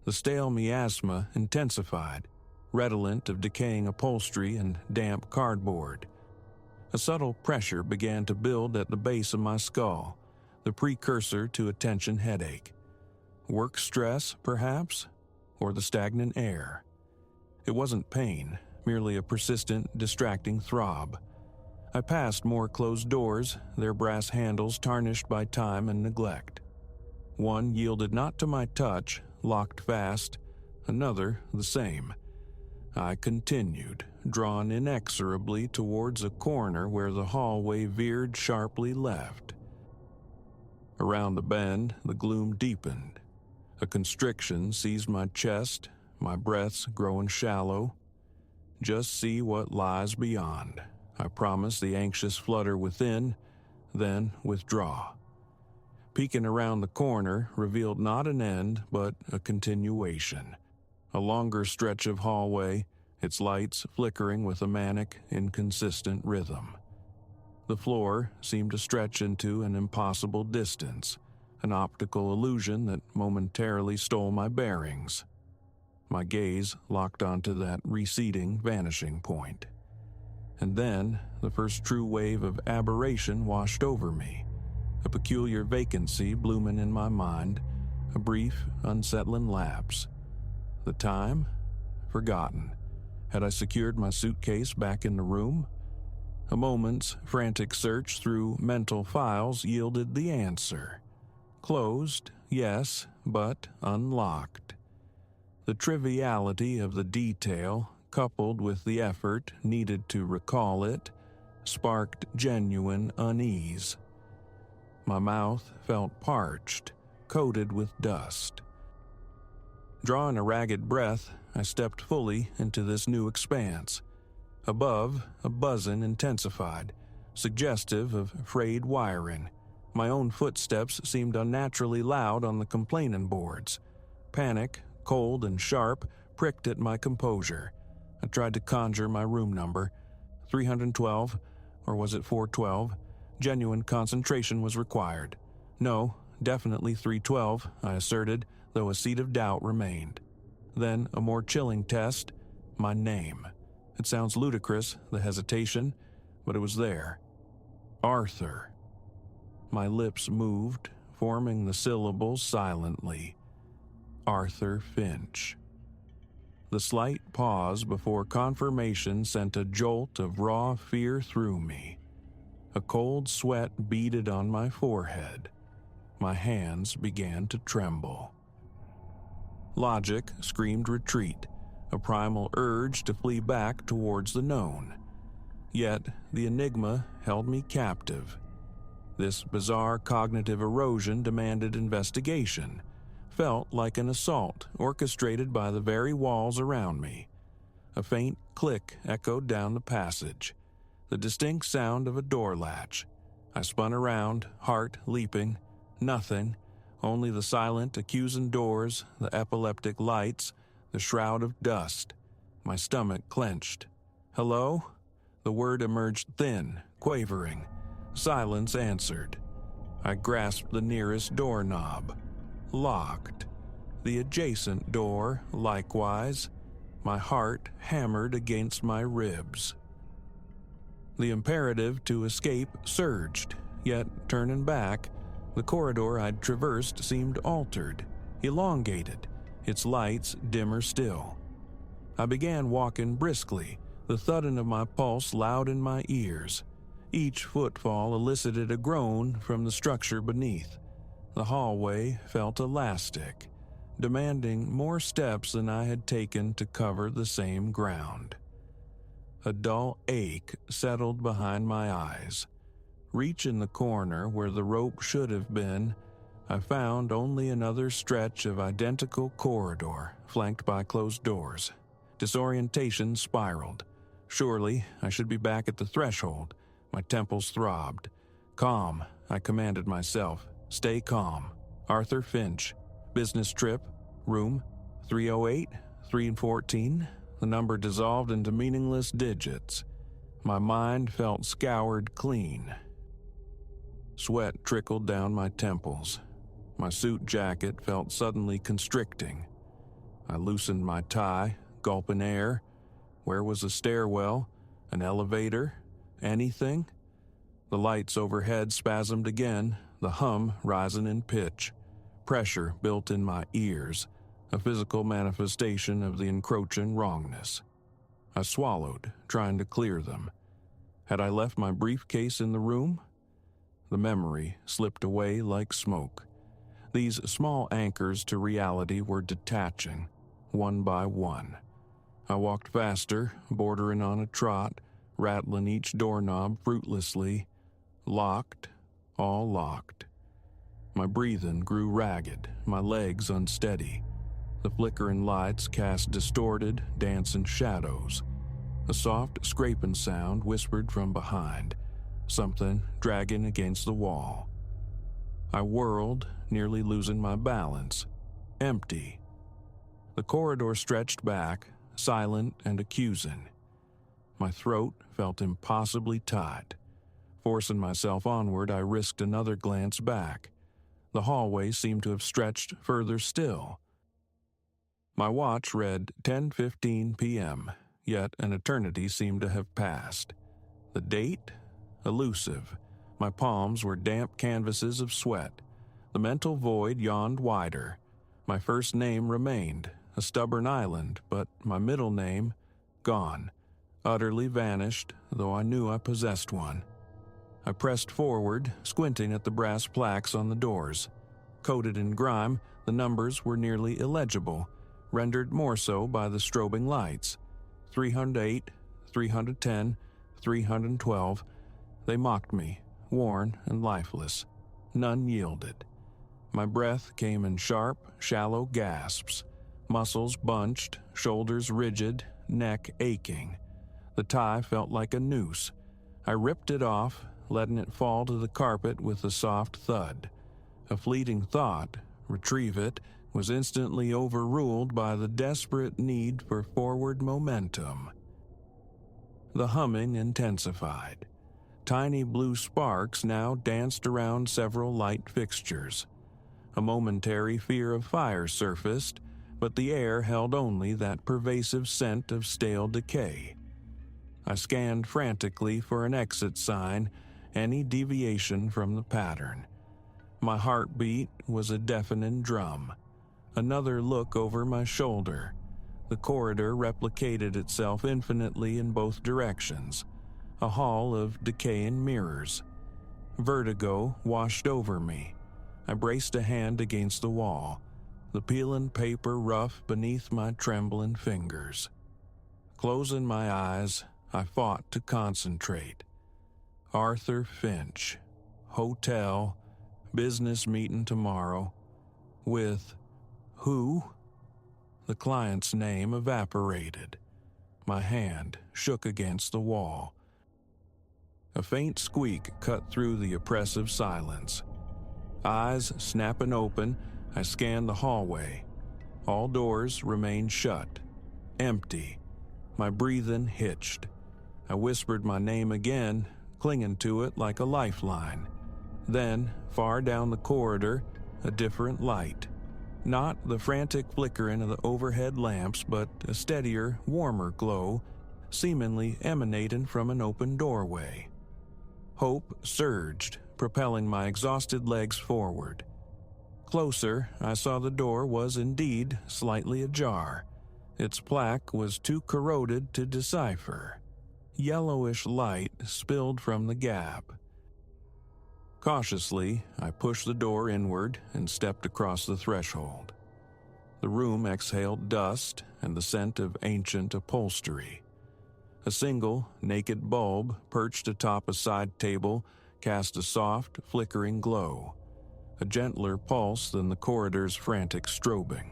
The stale miasma intensified, redolent of decaying upholstery and damp cardboard. A subtle pressure began to build at the base of my skull, the precursor to a tension headache. Work stress, perhaps? Or the stagnant air? It wasn't pain, merely a persistent, distracting throb. I passed more closed doors, their brass handles tarnished by time and neglect. One yielded not to my touch, locked fast, another the same. I continued, drawn inexorably towards a corner where the hallway veered sharply left. Around the bend, the gloom deepened. A constriction seized my chest, my breaths growing shallow. Just see what lies beyond. I promise the anxious flutter within, then withdraw. Peeking around the corner revealed not an end, but a continuation. A longer stretch of hallway, its lights flickering with a manic, inconsistent rhythm. The floor seemed to stretch into an impossible distance, an optical illusion that momentarily stole my bearings. My gaze locked onto that receding vanishing point. And then, the first true wave of aberration washed over me. A peculiar vacancy blooming in my mind, a brief, unsettling lapse. The time? Forgotten. Had I secured my suitcase back in the room? A moment's frantic search through mental files yielded the answer. Closed, yes, but unlocked. The triviality of the detail, coupled with the effort needed to recall it, sparked genuine unease. My mouth felt parched, coated with dust. Drawing a ragged breath, I stepped fully into this new expanse. Above, a buzzing intensified, suggestive of frayed wiring. My own footsteps seemed unnaturally loud on the complaining boards. Panic, cold and sharp, pricked at my composure. I tried to conjure my room number. 312, or was it 412? Genuine concentration was required. No, definitely 312, I asserted, though a seed of doubt remained. Then a more chilling test, my name. It sounds ludicrous, the hesitation, but it was there. Arthur. My lips moved, forming the syllables silently. Arthur Finch. The slight pause before confirmation sent a jolt of raw fear through me. A cold sweat beaded on my forehead. My hands began to tremble. Logic screamed retreat, a primal urge to flee back towards the known. Yet the enigma held me captive. This bizarre cognitive erosion demanded investigation, felt like an assault orchestrated by the very walls around me. A faint click echoed down the passage, the distinct sound of a door latch. I spun around, heart leaping. Nothing, only the silent, accusing doors, the epileptic lights, the shroud of dust. My stomach clenched. Hello? The word emerged thin, quavering. Silence answered. I grasped the nearest doorknob. Locked. The adjacent door, likewise. My heart hammered against my ribs. The imperative to escape surged, yet turning back, the corridor I'd traversed seemed altered, elongated, its lights dimmer still. I began walking briskly, the thudding of my pulse loud in my ears. Each footfall elicited a groan from the structure beneath. The hallway felt elastic, demanding more steps than I had taken to cover the same ground. A dull ache settled behind my eyes. Reaching the corner where the rope should have been, I found only another stretch of identical corridor, flanked by closed doors. Disorientation spiraled. Surely I should be back at the threshold. My temples throbbed. Calm, I commanded myself. Stay calm. Arthur Finch. Business trip. Room 308, 314. The number dissolved into meaningless digits. My mind felt scoured clean. Sweat trickled down my temples. My suit jacket felt suddenly constricting. I loosened my tie, gulping air. Where was a stairwell? An elevator? Anything? The lights overhead spasmed again, the hum rising in pitch. Pressure built in my ears, a physical manifestation of the encroaching wrongness. I swallowed, trying to clear them. Had I left my briefcase in the room? The memory slipped away like smoke. These small anchors to reality were detaching, one by one. I walked faster, bordering on a trot, rattling each doorknob fruitlessly. Locked, all locked. My breathing grew ragged, my legs unsteady. The flickering lights cast distorted, dancing shadows. A soft scraping sound whispered from behind, something dragging against the wall. I whirled, nearly losing my balance. Empty. The corridor stretched back, silent and accusing. My throat felt impossibly tight. Forcing myself onward, I risked another glance back. The hallway seemed to have stretched further still. My watch read 10:15 p.m., yet an eternity seemed to have passed. The date? Elusive. My palms were damp canvases of sweat. The mental void yawned wider. My first name remained, a stubborn island, but my middle name, gone. Utterly vanished, though I knew I possessed one. I pressed forward, squinting at the brass plaques on the doors. Coated in grime, the numbers were nearly illegible, rendered more so by the strobing lights. 308, 310, 312. They mocked me, worn and lifeless. None yielded. My breath came in sharp, shallow gasps. Muscles bunched, shoulders rigid, neck aching. The tie felt like a noose. I ripped it off, letting it fall to the carpet with a soft thud. A fleeting thought, retrieve it, was instantly overruled by the desperate need for forward momentum. The humming intensified. Tiny blue sparks now danced around several light fixtures. A momentary fear of fire surfaced, but the air held only that pervasive scent of stale decay. I scanned frantically for an exit sign, any deviation from the pattern. My heartbeat was a deafening drum. Another look over my shoulder. The corridor replicated itself infinitely in both directions, a hall of decaying mirrors. Vertigo washed over me. I braced a hand against the wall, the peeling paper rough beneath my trembling fingers. Closing my eyes, I fought to concentrate. Arthur Finch. Hotel. Business meeting tomorrow. With who? The client's name evaporated. My hand shook against the wall. A faint squeak cut through the oppressive silence. Eyes snapping open, I scanned the hallway. All doors remained shut. Empty. My breathing hitched. I whispered my name again, clinging to it like a lifeline. Then, far down the corridor, a different light. Not the frantic flickering of the overhead lamps, but a steadier, warmer glow, seemingly emanating from an open doorway. Hope surged, propelling my exhausted legs forward. Closer, I saw the door was indeed slightly ajar. Its plaque was too corroded to decipher. Yellowish light spilled from the gap. Cautiously, I pushed the door inward and stepped across the threshold. The room exhaled dust and the scent of ancient upholstery. A single, naked bulb perched atop a side table cast a soft, flickering glow, a gentler pulse than the corridor's frantic strobing.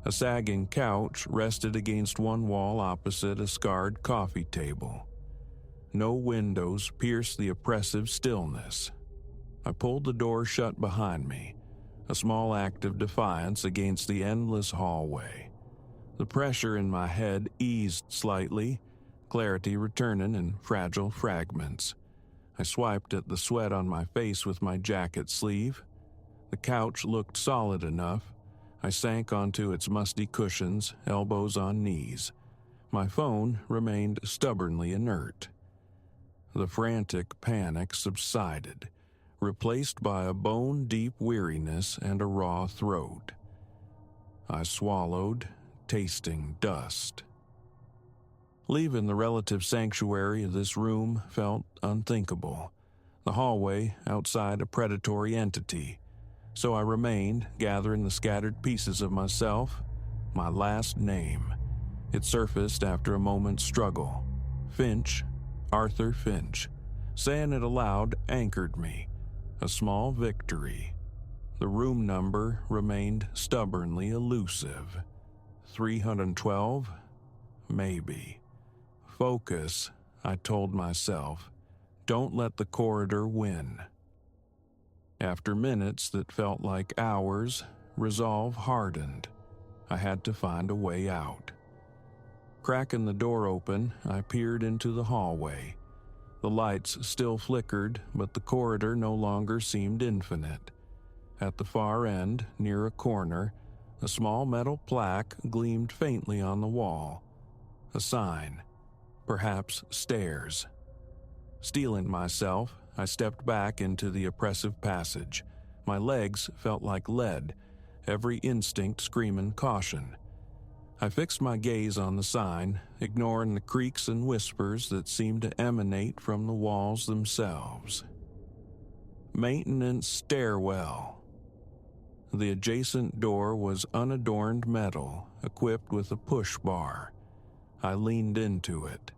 A sagging couch rested against one wall opposite a scarred coffee table. No windows pierced the oppressive stillness. I pulled the door shut behind me, a small act of defiance against the endless hallway. The pressure in my head eased slightly, clarity returning in fragile fragments. I swiped at the sweat on my face with my jacket sleeve. The couch looked solid enough. I sank onto its musty cushions, elbows on knees. My phone remained stubbornly inert. The frantic panic subsided, replaced by a bone-deep weariness and a raw throat. I swallowed, tasting dust. Leaving the relative sanctuary of this room felt unthinkable. The hallway outside a predatory entity. So I remained, gathering the scattered pieces of myself. My last name. It surfaced after a moment's struggle. Finch, Arthur Finch. Saying it aloud anchored me. A small victory. The room number remained stubbornly elusive. 312? Maybe. Focus, I told myself. Don't let the corridor win. After minutes that felt like hours, resolve hardened. I had to find a way out. Cracking the door open, I peered into the hallway. The lights still flickered, but the corridor no longer seemed infinite. At the far end, near a corner, a small metal plaque gleamed faintly on the wall. A sign. Perhaps stairs. Steeling myself, I stepped back into the oppressive passage. My legs felt like lead, every instinct screaming caution. I fixed my gaze on the sign, ignoring the creaks and whispers that seemed to emanate from the walls themselves. Maintenance stairwell. The adjacent door was unadorned metal, equipped with a push bar. I leaned into it.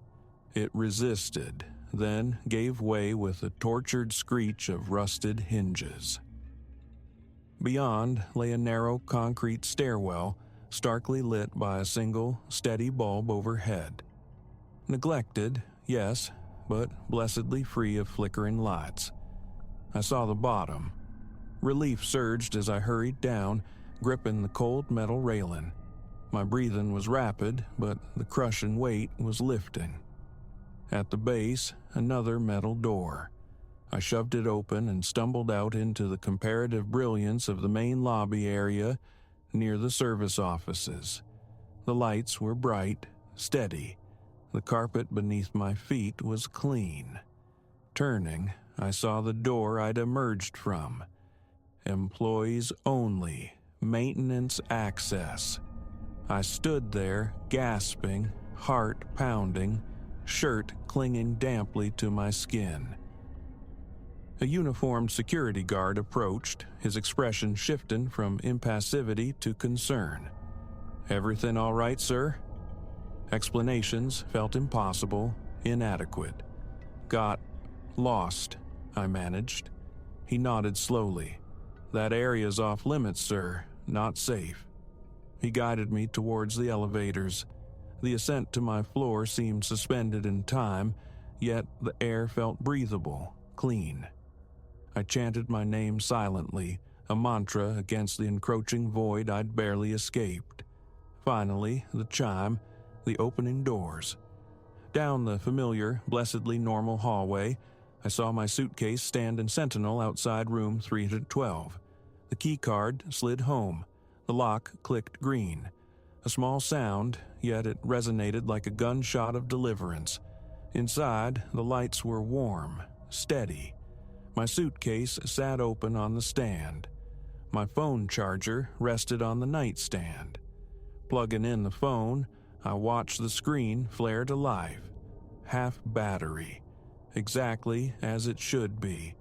It resisted, then gave way with a tortured screech of rusted hinges. Beyond lay a narrow concrete stairwell, starkly lit by a single, steady bulb overhead. Neglected, yes, but blessedly free of flickering lights. I saw the bottom. Relief surged as I hurried down, gripping the cold metal railing. My breathing was rapid, but the crushing weight was lifting. At the base, another metal door. I shoved it open and stumbled out into the comparative brilliance of the main lobby area near the service offices. The lights were bright, steady. The carpet beneath my feet was clean. Turning, I saw the door I'd emerged from. Employees only, maintenance access. I stood there, gasping, heart pounding, shirt clinging damply to my skin. A uniformed security guard approached, his expression shifting from impassivity to concern. "Everything all right, sir?" Explanations felt impossible, inadequate. "Got lost," I managed. He nodded slowly. "That area's off limits, sir. Not safe." He guided me towards the elevators. The ascent to my floor seemed suspended in time, yet the air felt breathable, clean. I chanted my name silently, a mantra against the encroaching void I'd barely escaped. Finally, the chime, the opening doors. Down the familiar, blessedly normal hallway, I saw my suitcase stand in sentinel outside room 312. The key card slid home. The lock clicked green. A small sound, yet it resonated like a gunshot of deliverance. Inside, the lights were warm, steady. My suitcase sat open on the stand. My phone charger rested on the nightstand. Plugging in the phone, I watched the screen flare to life. Half battery. Exactly as it should be.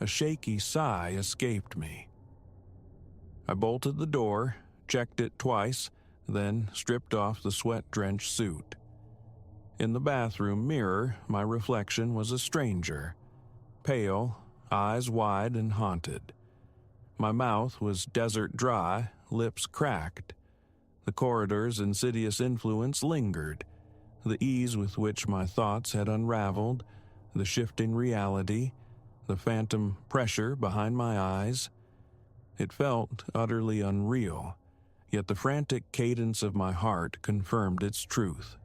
A shaky sigh escaped me. I bolted the door, checked it twice, then stripped off the sweat-drenched suit. In the bathroom mirror, my reflection was a stranger. Pale, eyes wide and haunted. My mouth was desert dry, lips cracked. The corridor's insidious influence lingered. The ease with which my thoughts had unraveled, the shifting reality, the phantom pressure behind my eyes. It felt utterly unreal, yet the frantic cadence of my heart confirmed its truth.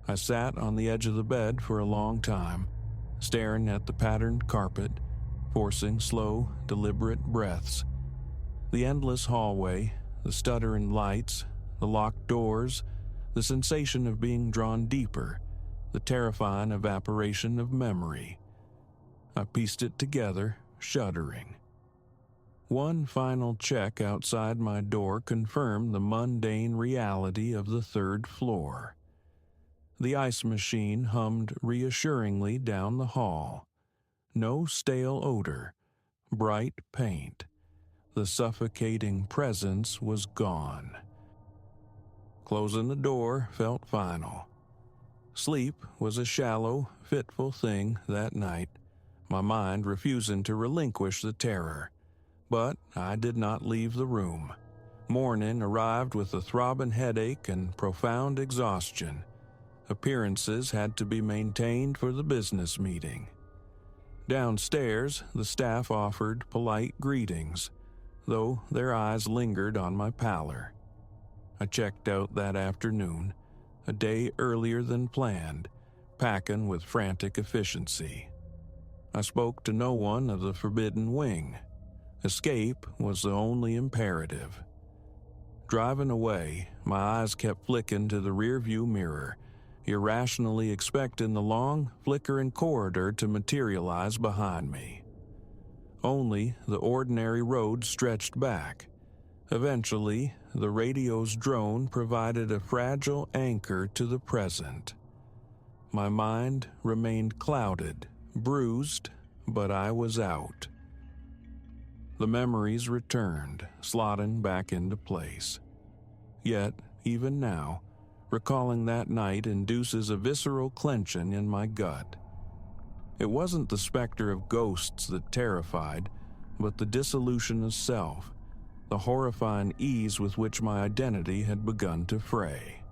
I sat on the edge of the bed for a long time, staring at the patterned carpet, forcing slow, deliberate breaths. The endless hallway, the stuttering lights, the locked doors, the sensation of being drawn deeper, the terrifying evaporation of memory. I pieced it together, shuddering. One final check outside my door confirmed the mundane reality of the third floor. The ice machine hummed reassuringly down the hall. No stale odor, bright paint. The suffocating presence was gone. Closing the door felt final. Sleep was a shallow, fitful thing that night, my mind refusing to relinquish the terror. But I did not leave the room. Morning arrived with a throbbing headache and profound exhaustion. Appearances had to be maintained for the business meeting. Downstairs, the staff offered polite greetings, though their eyes lingered on my pallor. I checked out that afternoon, a day earlier than planned, packing with frantic efficiency. I spoke to no one of the forbidden wing. Escape was the only imperative. Driving away, my eyes kept flicking to the rearview mirror, irrationally expecting the long, flickering corridor to materialize behind me. Only the ordinary road stretched back. Eventually, the radio's drone provided a fragile anchor to the present. My mind remained clouded, bruised, but I was out. The memories returned, slotting back into place. Yet, even now, recalling that night induces a visceral clenching in my gut. It wasn't the specter of ghosts that terrified, but the dissolution of self, the horrifying ease with which my identity had begun to fray.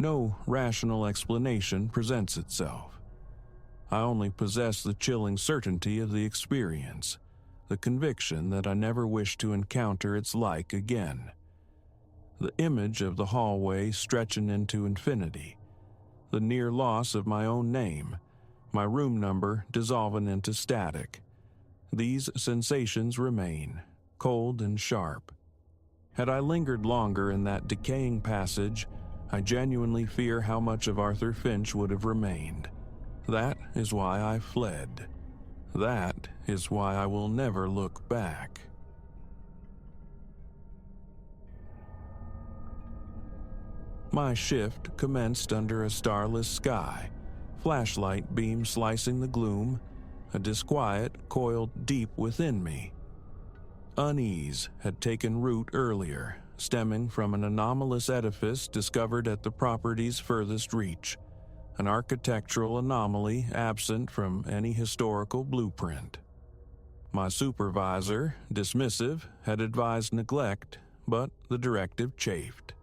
No rational explanation presents itself. I only possess the chilling certainty of the experience, the conviction that I never wish to encounter its like again. The image of the hallway stretching into infinity, the near loss of my own name, my room number dissolving into static. These sensations remain, cold and sharp. Had I lingered longer in that decaying passage, I genuinely fear how much of Arthur Finch would have remained. That is why I fled. That is why I will never look back. My shift commenced under a starless sky, flashlight beams slicing the gloom, a disquiet coiled deep within me. Unease had taken root earlier, stemming from an anomalous edifice discovered at the property's furthest reach, an architectural anomaly absent from any historical blueprint. My supervisor, dismissive, had advised neglect, but the directive chafed.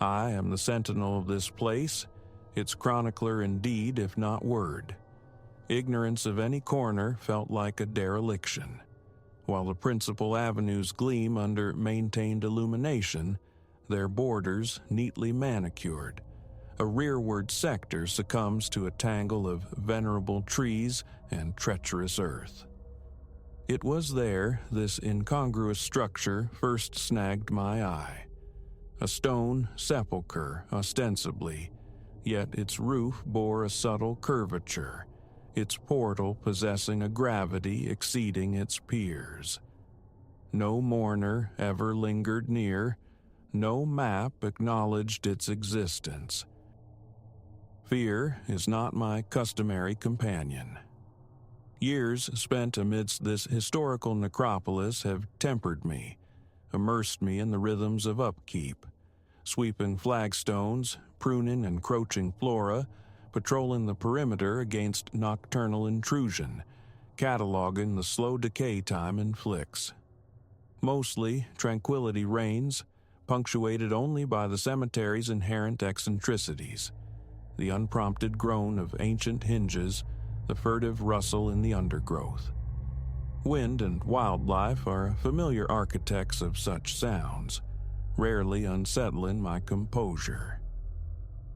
I am the sentinel of this place, its chronicler in deed if not word. Ignorance of any corner felt like a dereliction. While the principal avenues gleam under maintained illumination, their borders neatly manicured, a rearward sector succumbs to a tangle of venerable trees and treacherous earth. It was there this incongruous structure first snagged my eye. A stone sepulchre, ostensibly, yet its roof bore a subtle curvature, its portal possessing a gravity exceeding its peers. No mourner ever lingered near, no map acknowledged its existence. Fear is not my customary companion. Years spent amidst this historical necropolis have tempered me, immersed me in the rhythms of upkeep, sweeping flagstones, pruning encroaching flora, patrolling the perimeter against nocturnal intrusion, cataloging the slow decay time inflicts. Mostly, tranquility reigns, punctuated only by the cemetery's inherent eccentricities, the unprompted groan of ancient hinges, the furtive rustle in the undergrowth. Wind and wildlife are familiar architects of such sounds, rarely unsettling my composure.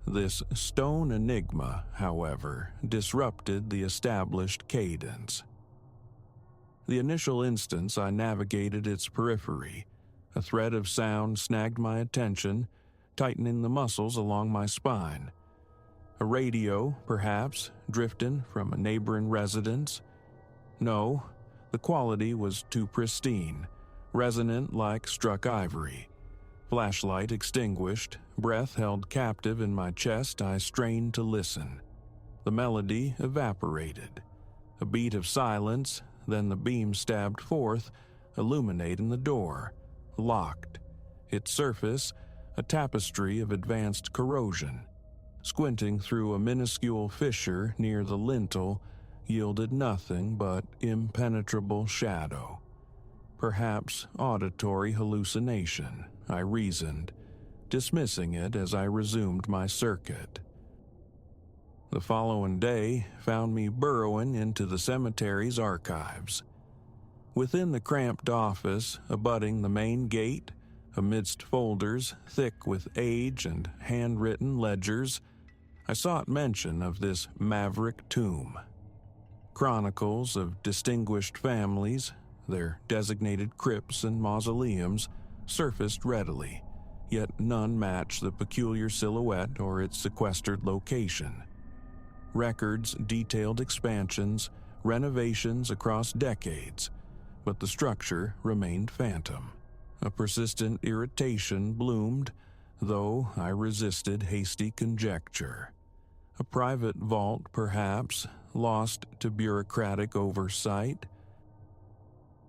This stone enigma, however, disrupted the established cadence. The initial instance I navigated its periphery. A thread of sound snagged my attention, tightening the muscles along my spine. A radio, perhaps, drifting from a neighboring residence. No, the quality was too pristine, resonant like struck ivory. Flashlight extinguished, breath held captive in my chest, I strained to listen. The melody evaporated. A beat of silence, then the beam stabbed forth, illuminating the door, locked. Its surface, a tapestry of advanced corrosion. Squinting through a minuscule fissure near the lintel yielded nothing but impenetrable shadow. perhaps auditory hallucination, I reasoned, dismissing it as I resumed my circuit. The following day found me burrowing into the cemetery's archives. Within the cramped office abutting the main gate, amidst folders thick with age and handwritten ledgers, I sought mention of this maverick tomb. Chronicles of distinguished families, their designated crypts and mausoleums, surfaced readily, yet none matched the peculiar silhouette or its sequestered location. Records detailed expansions, renovations across decades, but the structure remained phantom. A persistent irritation bloomed, though I resisted hasty conjecture. A private vault, perhaps, lost to bureaucratic oversight.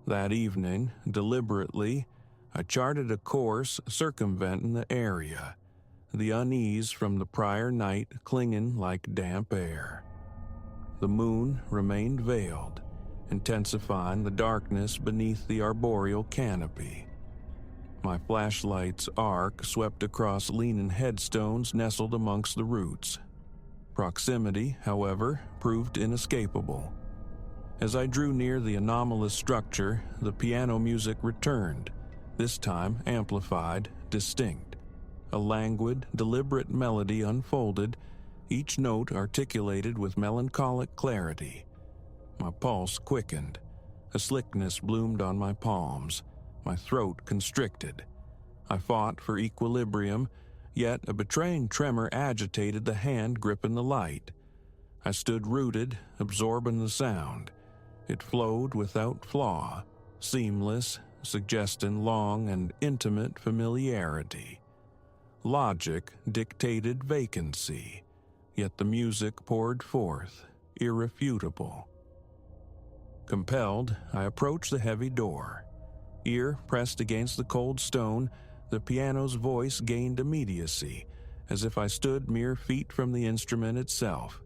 That evening, deliberately, I charted a course circumventing the area, the unease from the prior night clinging like damp air. The moon remained veiled, intensifying the darkness beneath the arboreal canopy. My flashlight's arc swept across leaning headstones nestled amongst the roots. Proximity, however, proved inescapable. As I drew near the anomalous structure, the piano music returned, this time amplified, distinct. A languid, deliberate melody unfolded, each note articulated with melancholic clarity. My pulse quickened. A slickness bloomed on my palms. My throat constricted. I fought for equilibrium, yet a betraying tremor agitated the hand gripping the light. I stood rooted, absorbing the sound. It flowed without flaw, seamless, suggesting long and intimate familiarity. Logic dictated vacancy, yet the music poured forth, irrefutable. Compelled, I approached the heavy door. Ear pressed against the cold stone, the piano's voice gained immediacy, as if I stood mere feet from the instrument itself.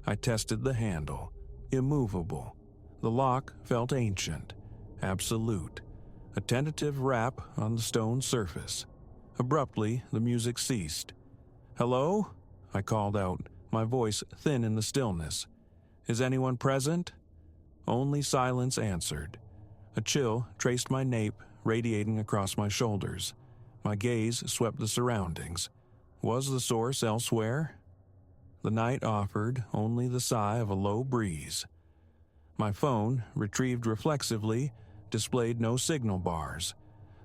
I tested the handle, immovable. The lock felt ancient, absolute. A tentative rap on the stone surface. Abruptly, the music ceased. "Hello?" I called out, my voice thin in the stillness. "Is anyone present?" Only silence answered. A chill traced my nape, radiating across my shoulders. My gaze swept the surroundings. Was the source elsewhere? The night offered only the sigh of a low breeze. My phone, retrieved reflexively, displayed no signal bars.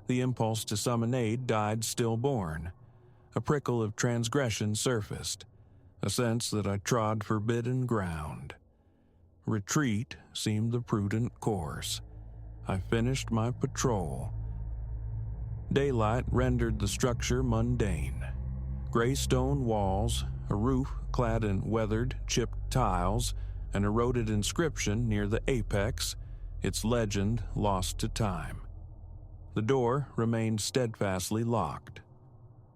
The impulse to summon aid died stillborn. A prickle of transgression surfaced, a sense that I trod forbidden ground. Retreat seemed the prudent course. I finished my patrol. Daylight rendered the structure mundane. Gray stone walls, a roof clad in weathered, chipped tiles, an eroded inscription near the apex, its legend lost to time. The door remained steadfastly locked.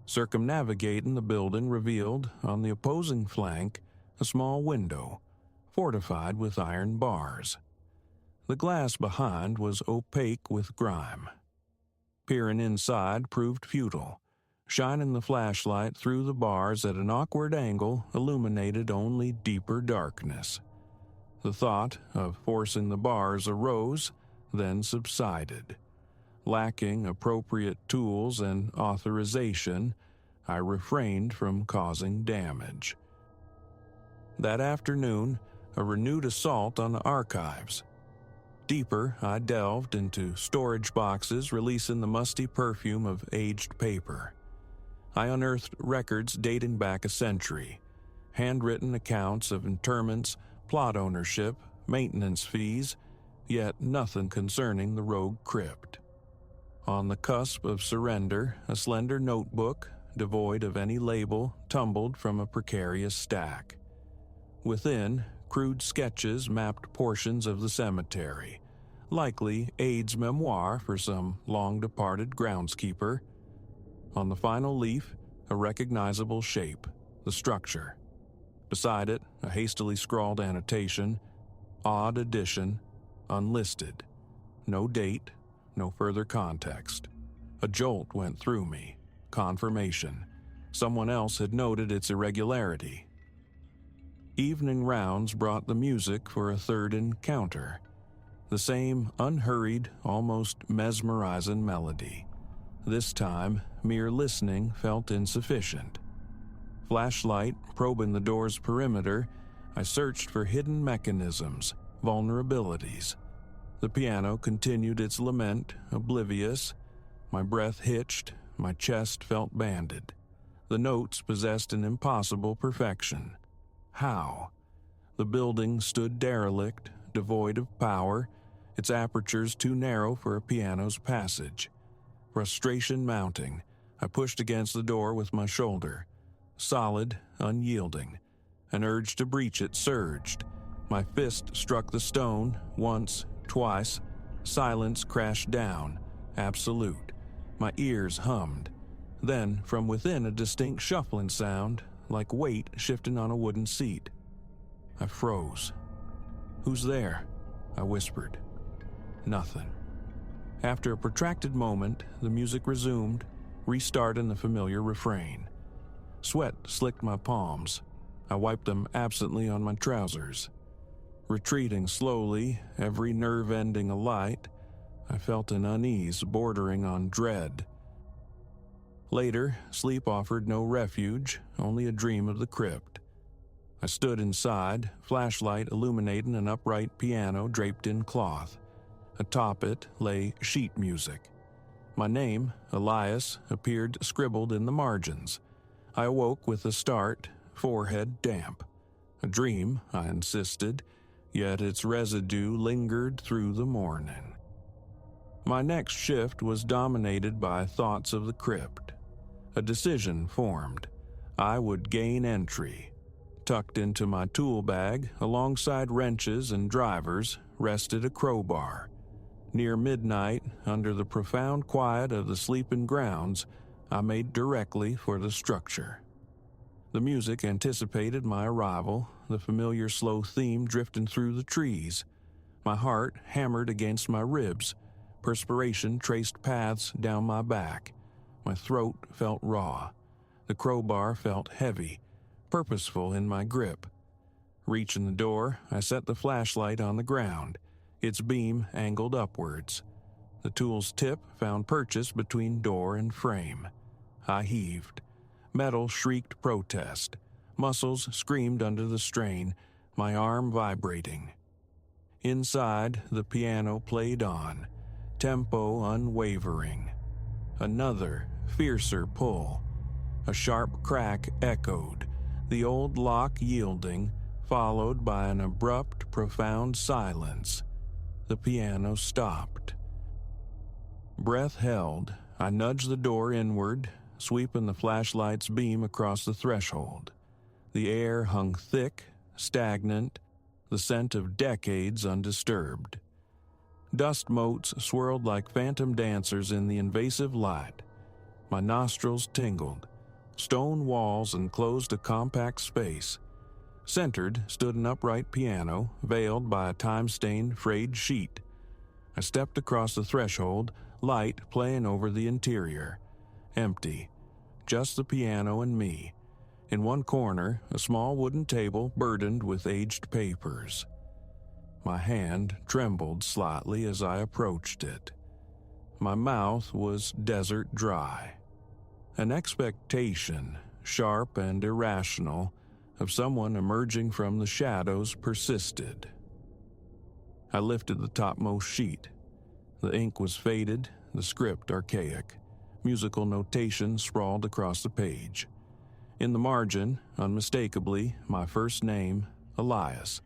Circumnavigating the building revealed, on the opposing flank, a small window, fortified with iron bars. The glass behind was opaque with grime. Peering inside proved futile. Shining the flashlight through the bars at an awkward angle illuminated only deeper darkness. The thought of forcing the bars arose, then subsided. Lacking appropriate tools and authorization, I refrained from causing damage. That afternoon, a renewed assault on the archives. Deeper, I delved into storage boxes releasing the musty perfume of aged paper. I unearthed records dating back a century, handwritten accounts of interments, plot ownership, maintenance fees, yet nothing concerning the rogue crypt. On the cusp of surrender, a slender notebook, devoid of any label, tumbled from a precarious stack. Within, crude sketches mapped portions of the cemetery, likely Aide's memoir for some long-departed groundskeeper. On the final leaf, a recognizable shape, the structure. Beside it, a hastily scrawled annotation, odd addition, unlisted. No date, No further context. A jolt went through me. Confirmation. Someone else had noted its irregularity. Evening rounds brought the music for a third encounter. The same unhurried, almost mesmerizing melody. This time, mere listening felt insufficient. Flashlight probing the door's perimeter, I searched for hidden mechanisms, vulnerabilities. The piano continued its lament, oblivious. My breath hitched, my chest felt banded. The notes possessed an impossible perfection. How? The building stood derelict, devoid of power, its apertures too narrow for a piano's passage. Frustration mounting, I pushed against the door with my shoulder. Solid, unyielding. An urge to breach it surged. My fist struck the stone, once, twice. Silence crashed down, absolute. My ears hummed. Then, from within, a distinct shuffling sound, like weight shifting on a wooden seat. I froze. "Who's there?" I whispered. Nothing. After a protracted moment, the music resumed, restarting the familiar refrain. Sweat slicked my palms. I wiped them absently on my trousers. Retreating slowly, every nerve ending alight, I felt an unease bordering on dread. Later, sleep offered no refuge, only a dream of the crypt. I stood inside, flashlight illuminating an upright piano draped in cloth. Atop it lay sheet music. My name, Elias, appeared scribbled in the margins. I awoke with a start, forehead damp. A dream, I insisted, yet its residue lingered through the morning. My next shift was dominated by thoughts of the crypt. A decision formed. I would gain entry. Tucked into my tool bag, alongside wrenches and drivers, rested a crowbar. Near midnight, under the profound quiet of the sleeping grounds, I made directly for the structure. The music anticipated my arrival, the familiar slow theme drifting through the trees. My heart hammered against my ribs. Perspiration traced paths down my back. My throat felt raw. The crowbar felt heavy, purposeful in my grip. Reaching the door, I set the flashlight on the ground, its beam angled upwards. The tool's tip found purchase between door and frame. I heaved. Metal shrieked protest. Muscles screamed under the strain, my arm vibrating. Inside, the piano played on, tempo unwavering. Another, fiercer pull. A sharp crack echoed, the old lock yielding, followed by an abrupt, profound silence. The piano stopped. Breath held, I nudged the door inward, sweeping the flashlight's beam across the threshold. The air hung thick, stagnant, the scent of decades undisturbed. Dust motes swirled like phantom dancers in the invasive light. My nostrils tingled. Stone walls enclosed a compact space. Centered stood an upright piano, veiled by a time-stained frayed sheet. I stepped across the threshold, light playing over the interior. Empty. Just the piano and me. In one corner, a small wooden table burdened with aged papers. My hand trembled slightly as I approached it. My mouth was desert dry. An expectation, sharp and irrational, of someone emerging from the shadows persisted. I lifted the topmost sheet. The ink was faded, the script archaic. Musical notation sprawled across the page. In the margin, unmistakably, my first name, Elias.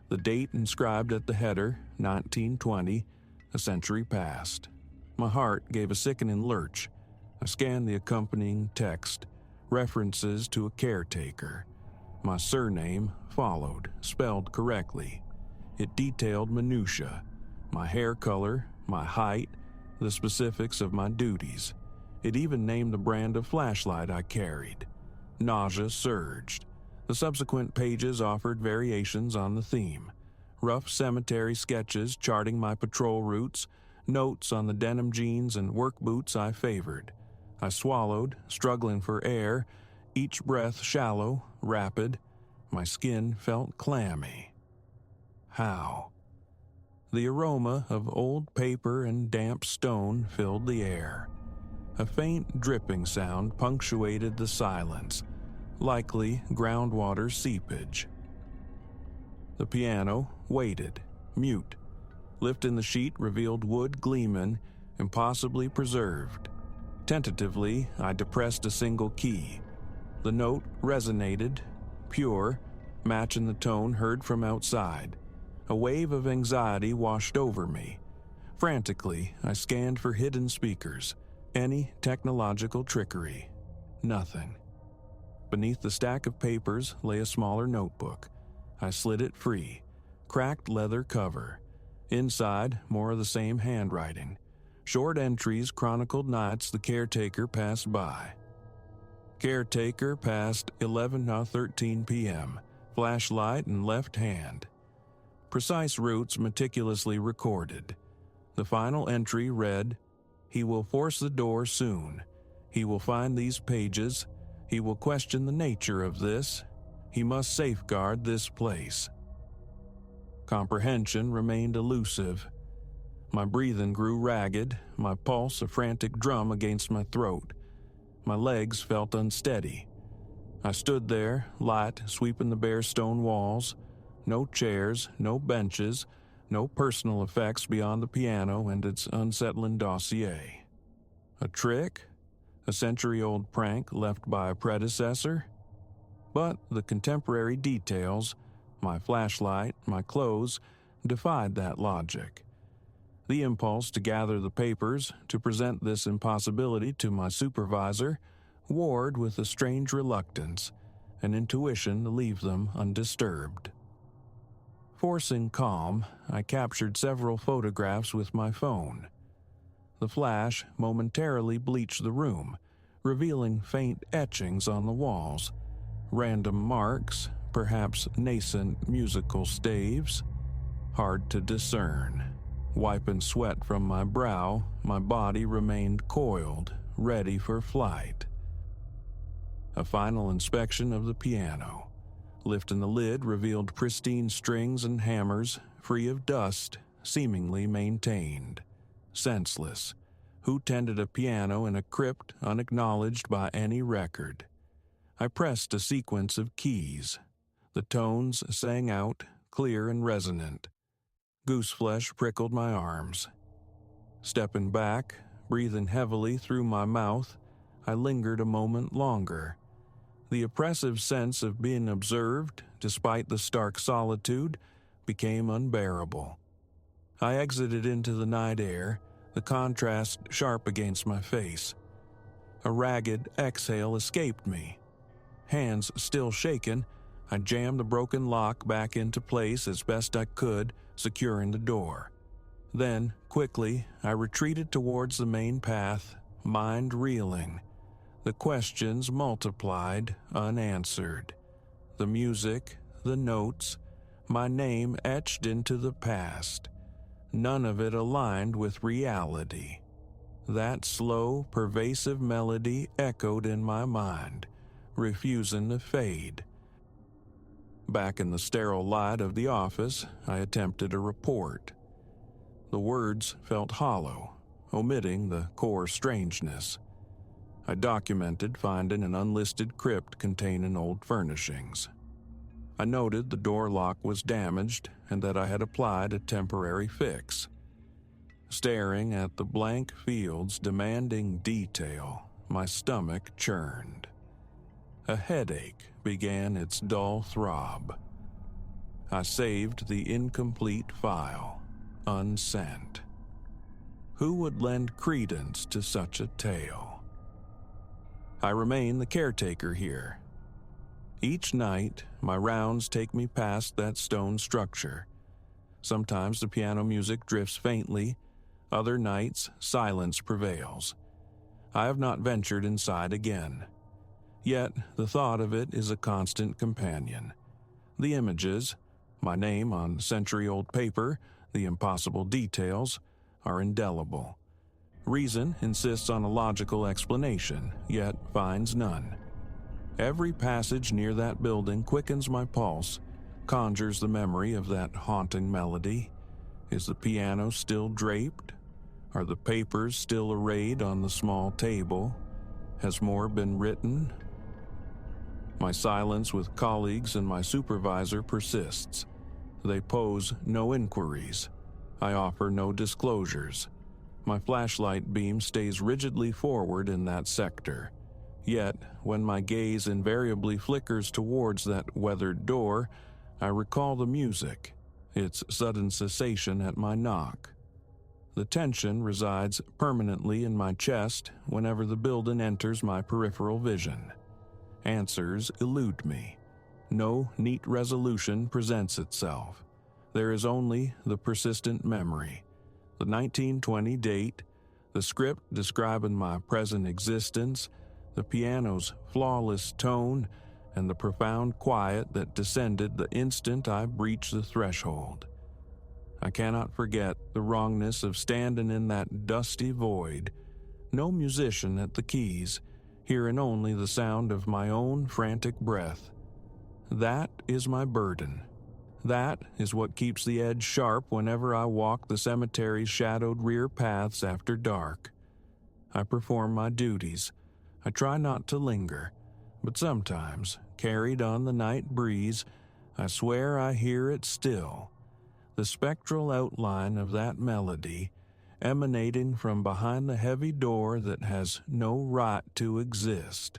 The date inscribed at the header, 1920, a century past. My heart gave a sickening lurch. I scanned the accompanying text, references to a caretaker. My surname followed, spelled correctly. It detailed minutiae, my hair color, my height, the specifics of my duties. It even named the brand of flashlight I carried. Nausea surged. The subsequent pages offered variations on the theme. Rough cemetery sketches charting my patrol routes, notes on the denim jeans and work boots I favored. I swallowed, struggling for air, each breath shallow, rapid. My skin felt clammy. How? The aroma of old paper and damp stone filled the air. A faint dripping sound punctuated the silence, likely groundwater seepage. The piano waited, mute. Lift in the sheet revealed wood gleaming, impossibly preserved. Tentatively, I depressed a single key. The note resonated, pure, matching the tone heard from outside. A wave of anxiety washed over me. Frantically, I scanned for hidden speakers, any technological trickery. Nothing. Beneath the stack of papers lay a smaller notebook. I slid it free. Cracked leather cover. Inside, more of the same handwriting. Short entries chronicled nights the caretaker passed by. Caretaker passed 11:13 p.m. Flashlight in left hand. Precise routes meticulously recorded. The final entry read, "He will force the door soon. He will find these pages. He will question the nature of this. He must safeguard this place." Comprehension remained elusive. My breathing grew ragged, my pulse a frantic drum against my throat. My legs felt unsteady. I stood there, light sweeping the bare stone walls. No chairs, no benches, no personal effects beyond the piano and its unsettling dossier. A trick? A century-old prank left by a predecessor? But the contemporary details, my flashlight, my clothes, defied that logic. The impulse to gather the papers, to present this impossibility to my supervisor, warred with a strange reluctance, an intuition to leave them undisturbed. Forcing calm, I captured several photographs with my phone. The flash momentarily bleached the room, revealing faint etchings on the walls, random marks, perhaps nascent musical staves. Hard to discern. Wiping sweat from my brow, my body remained coiled, ready for flight. A final inspection of the piano. Lifting the lid revealed pristine strings and hammers, free of dust, seemingly maintained. Senseless. Who tended a piano in a crypt unacknowledged by any record? I pressed a sequence of keys. The tones sang out, clear and resonant. Gooseflesh prickled my arms. Stepping back, breathing heavily through my mouth, I lingered a moment longer. The oppressive sense of being observed, despite the stark solitude, became unbearable. I exited into the night air, the contrast sharp against my face. A ragged exhale escaped me. Hands still shaken, I jammed the broken lock back into place as best I could, securing the door. Then, quickly, I retreated towards the main path, mind reeling. The questions multiplied, unanswered. The music, the notes, my name etched into the past. None of it aligned with reality. That slow, pervasive melody echoed in my mind, refusing to fade. Back in the sterile light of the office, I attempted a report. The words felt hollow, omitting the core strangeness. I documented finding an unlisted crypt containing old furnishings. I noted the door lock was damaged and that I had applied a temporary fix. Staring at the blank fields demanding detail, my stomach churned. A headache began its dull throb. I saved the incomplete file, unsent. Who would lend credence to such a tale? I remain the caretaker here. Each night, my rounds take me past that stone structure. Sometimes the piano music drifts faintly, other nights silence prevails. I have not ventured inside again. Yet the thought of it is a constant companion. The images, my name on century-old paper, the impossible details, are indelible. Reason insists on a logical explanation, yet finds none. Every passage near that building quickens my pulse, conjures the memory of that haunting melody. Is the piano still draped? Are the papers still arrayed on the small table? Has more been written? My silence with colleagues and my supervisor persists. They pose no inquiries. I offer no disclosures. My flashlight beam stays rigidly forward in that sector. Yet, when my gaze invariably flickers towards that weathered door, I recall the music, its sudden cessation at my knock. The tension resides permanently in my chest whenever the building enters my peripheral vision. Answers elude me. No neat resolution presents itself. There is only the persistent memory, the 1920 date, the script describing my present existence, the piano's flawless tone, and the profound quiet that descended the instant I breached the threshold. I cannot forget the wrongness of standing in that dusty void, no musician at the keys, hearing only the sound of my own frantic breath. That is my burden. That is what keeps the edge sharp whenever I walk the cemetery's shadowed rear paths after dark. I perform my duties. I try not to linger, but sometimes, carried on the night breeze, I swear I hear it still. The spectral outline of that melody, emanating from behind the heavy door that has no right to exist.